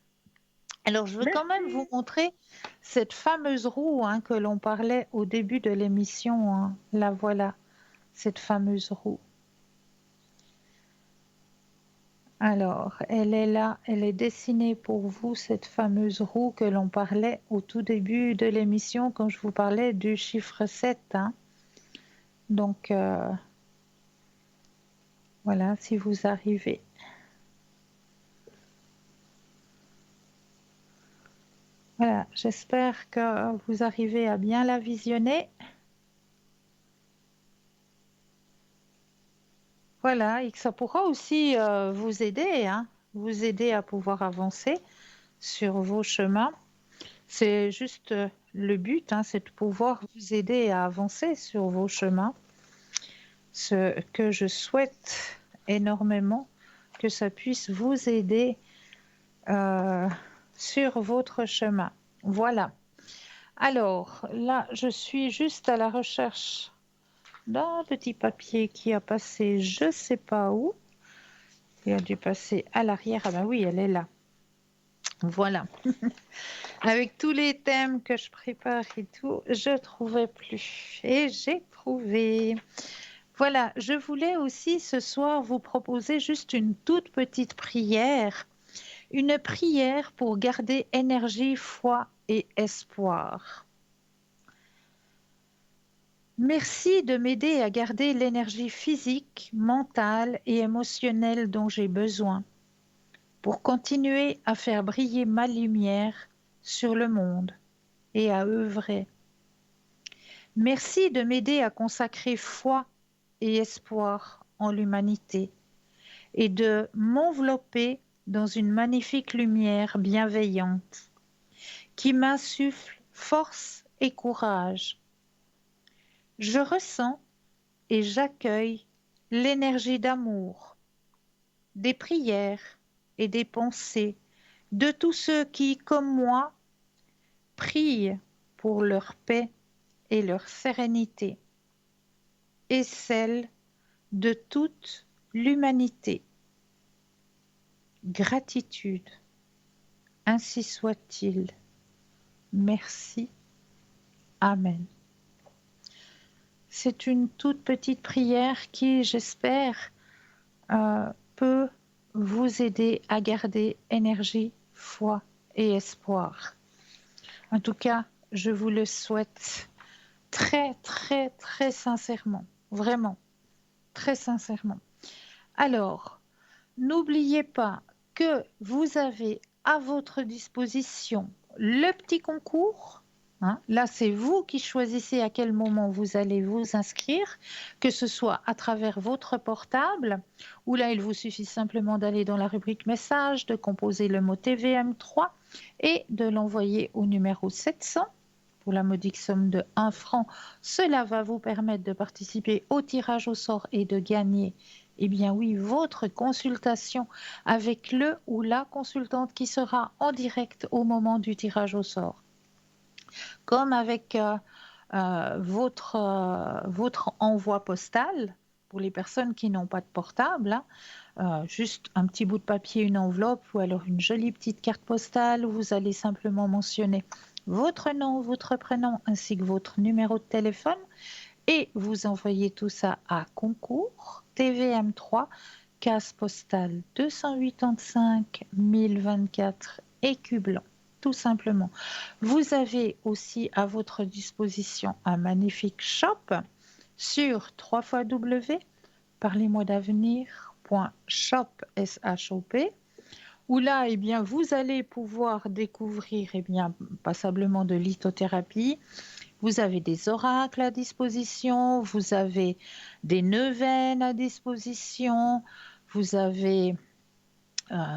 Alors, je veux quand même vous Merci. montrer cette fameuse roue, hein, que l'on parlait au début de l'émission, hein. La voilà, cette fameuse roue. Alors, elle est là, elle est dessinée pour vous, cette fameuse roue que l'on parlait au tout début de l'émission quand je vous parlais du chiffre 7, hein. Donc, voilà, si vous arrivez. Voilà, j'espère que vous arrivez à bien la visionner. Voilà, et que ça pourra aussi vous aider, hein, vous aider à pouvoir avancer sur vos chemins. C'est juste le but, hein, c'est de pouvoir vous aider à avancer sur vos chemins. ce que je souhaite énormément que ça puisse vous aider sur votre chemin. Voilà. Alors là, je suis juste à la recherche d'un petit papier qui a passé je ne sais pas où. Il a dû passer à l'arrière. Ah ben oui, elle est là. Voilà. Avec tous les thèmes que je prépare et tout, je trouvais plus. Et j'ai trouvé. Voilà, je voulais aussi ce soir vous proposer juste une toute petite prière. Une prière pour garder énergie, foi et espoir. Merci de m'aider à garder l'énergie physique, mentale et émotionnelle dont j'ai besoin pour continuer à faire briller ma lumière sur le monde et à œuvrer. Merci de m'aider à consacrer foi et espoir en l'humanité et de m'envelopper dans une magnifique lumière bienveillante qui m'insuffle force et courage. Je ressens et j'accueille l'énergie d'amour, des prières et des pensées de tous ceux qui, comme moi, prient pour leur paix et leur sérénité, et celle de toute l'humanité. Gratitude, ainsi soit-il. Merci. Amen. C'est une toute petite prière qui, j'espère, peut vous aider à garder énergie, foi et espoir. En tout cas, je vous le souhaite très, très, très sincèrement. Vraiment, très sincèrement. Alors, n'oubliez pas que vous avez à votre disposition le petit concours. Là, c'est vous qui choisissez à quel moment vous allez vous inscrire, que ce soit à travers votre portable, ou là, il vous suffit simplement d'aller dans la rubrique message, de composer le mot TVM3 et de l'envoyer au numéro 700 pour la modique somme de 1 franc. Cela va vous permettre de participer au tirage au sort et de gagner, eh bien oui, votre consultation avec le ou la consultante qui sera en direct au moment du tirage au sort. Comme avec votre envoi postal, pour les personnes qui n'ont pas de portable, juste un petit bout de papier, une enveloppe ou alors une jolie petite carte postale où vous allez simplement mentionner votre nom, votre prénom ainsi que votre numéro de téléphone et vous envoyez tout ça à concours TVM3 case postale 285 1024 Écu Blanc. Tout simplement. Vous avez aussi à votre disposition un magnifique shop sur www.parlez-moi-d'avenir.shop où là, eh bien, vous allez pouvoir découvrir passablement de lithothérapie. Vous avez des oracles à disposition, vous avez des neuvaines à disposition, vous avez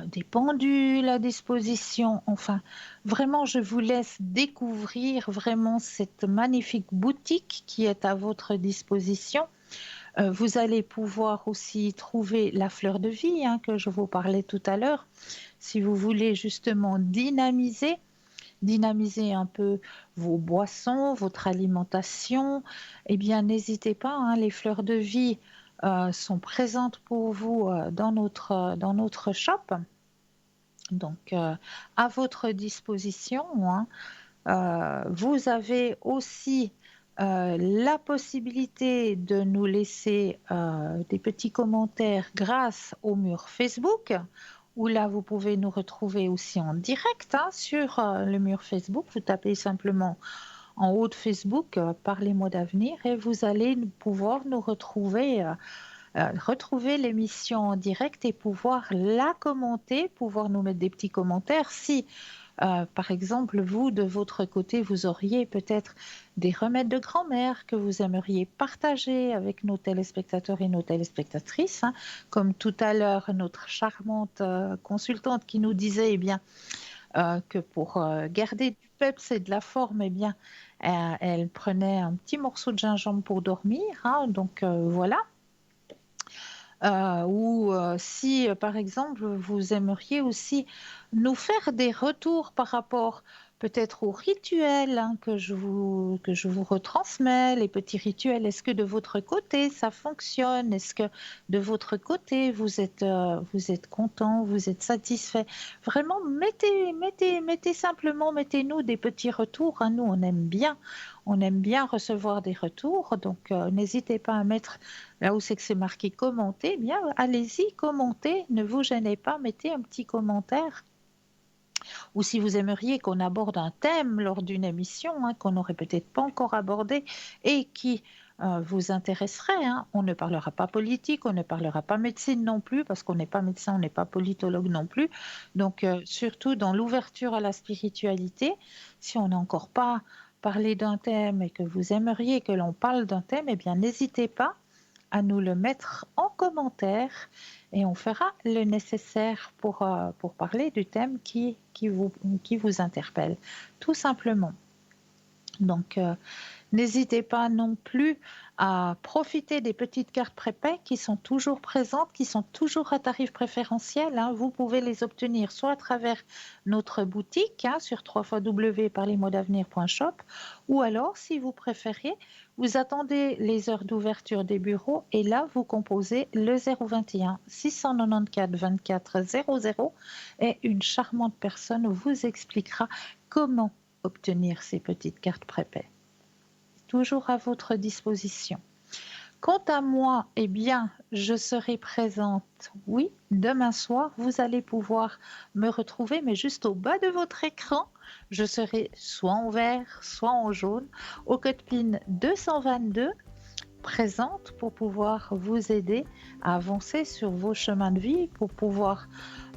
des pendules à disposition. Enfin, vraiment, je vous laisse découvrir vraiment cette magnifique boutique qui est à votre disposition. Vous allez pouvoir aussi trouver la fleur de vie que je vous parlais tout à l'heure. Si vous voulez justement dynamiser un peu vos boissons, votre alimentation, eh bien, n'hésitez pas, les fleurs de vie sont présentes pour vous dans notre shop. Donc, à votre disposition. Vous avez aussi la possibilité de nous laisser des petits commentaires grâce au mur Facebook, où là, vous pouvez nous retrouver aussi en direct sur le mur Facebook. Vous tapez simplement en haut de Facebook Parlez-moi d'avenir et vous allez pouvoir nous retrouver l'émission en direct et pouvoir la commenter, pouvoir nous mettre des petits commentaires. Si, par exemple, vous, de votre côté, vous auriez peut-être des remèdes de grand-mère que vous aimeriez partager avec nos téléspectateurs et nos téléspectatrices, comme tout à l'heure, notre charmante consultante qui nous disait que pour garder du peps et de la forme, elle prenait un petit morceau de gingembre pour dormir. Donc voilà. Ou si, par exemple, vous aimeriez aussi nous faire des retours par rapport peut-être aux rituels hein, que je vous retransmets, les petits rituels. Est-ce que de votre côté ça fonctionne? Est-ce que de votre côté vous êtes content, vous êtes satisfait? Vraiment, mettez simplement, mettez-nous des petits retours. Hein. Nous, on aime bien recevoir des retours. Donc, n'hésitez pas à mettre là où c'est que c'est marqué commenter. Eh bien, allez-y, commentez. Ne vous gênez pas, mettez un petit commentaire. Ou si vous aimeriez qu'on aborde un thème lors d'une émission hein, qu'on n'aurait peut-être pas encore abordé et qui vous intéresserait, hein. On ne parlera pas politique, on ne parlera pas médecine non plus, parce qu'on n'est pas médecin, on n'est pas politologue non plus. Donc, surtout dans l'ouverture à la spiritualité, si on n'a encore pas parlé d'un thème et que vous aimeriez que l'on parle d'un thème, eh bien, n'hésitez pas à nous le mettre en commentaire et on fera le nécessaire pour parler du thème qui vous interpelle, tout simplement. Donc, n'hésitez pas non plus à profiter des petites cartes prépay qui sont toujours présentes, qui sont toujours à tarif préférentiel. Hein. Vous pouvez les obtenir soit à travers notre boutique hein, sur www.parlesmotsavenir.shop ou alors, si vous préférez, vous attendez les heures d'ouverture des bureaux et là, vous composez le 021 694 24 00 et une charmante personne vous expliquera comment obtenir ces petites cartes prépay. Toujours à votre disposition. Quant à moi, eh bien, je serai présente, oui, demain soir, vous allez pouvoir me retrouver, mais juste au bas de votre écran, je serai soit en vert, soit en jaune, au code PIN 222, présente pour pouvoir vous aider à avancer sur vos chemins de vie, pour pouvoir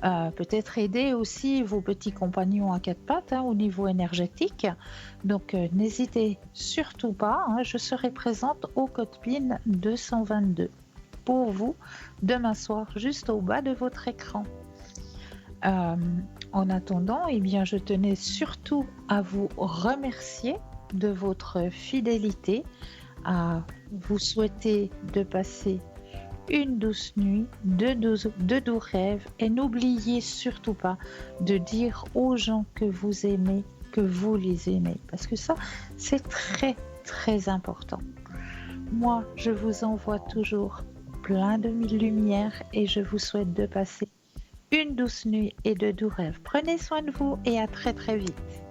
peut-être aider aussi vos petits compagnons à quatre pattes hein, au niveau énergétique. Donc n'hésitez surtout pas, hein, je serai présente au code PIN 222 pour vous demain soir, juste au bas de votre écran. En attendant, eh bien, je tenais surtout à vous remercier de votre fidélité, à vous souhaiter de passer une douce nuit, de doux rêves et n'oubliez surtout pas de dire aux gens que vous aimez, que vous les aimez parce que ça c'est très très important. Moi je vous envoie toujours plein de mille lumières et je vous souhaite de passer une douce nuit et de doux rêves. Prenez soin de vous et à très très vite.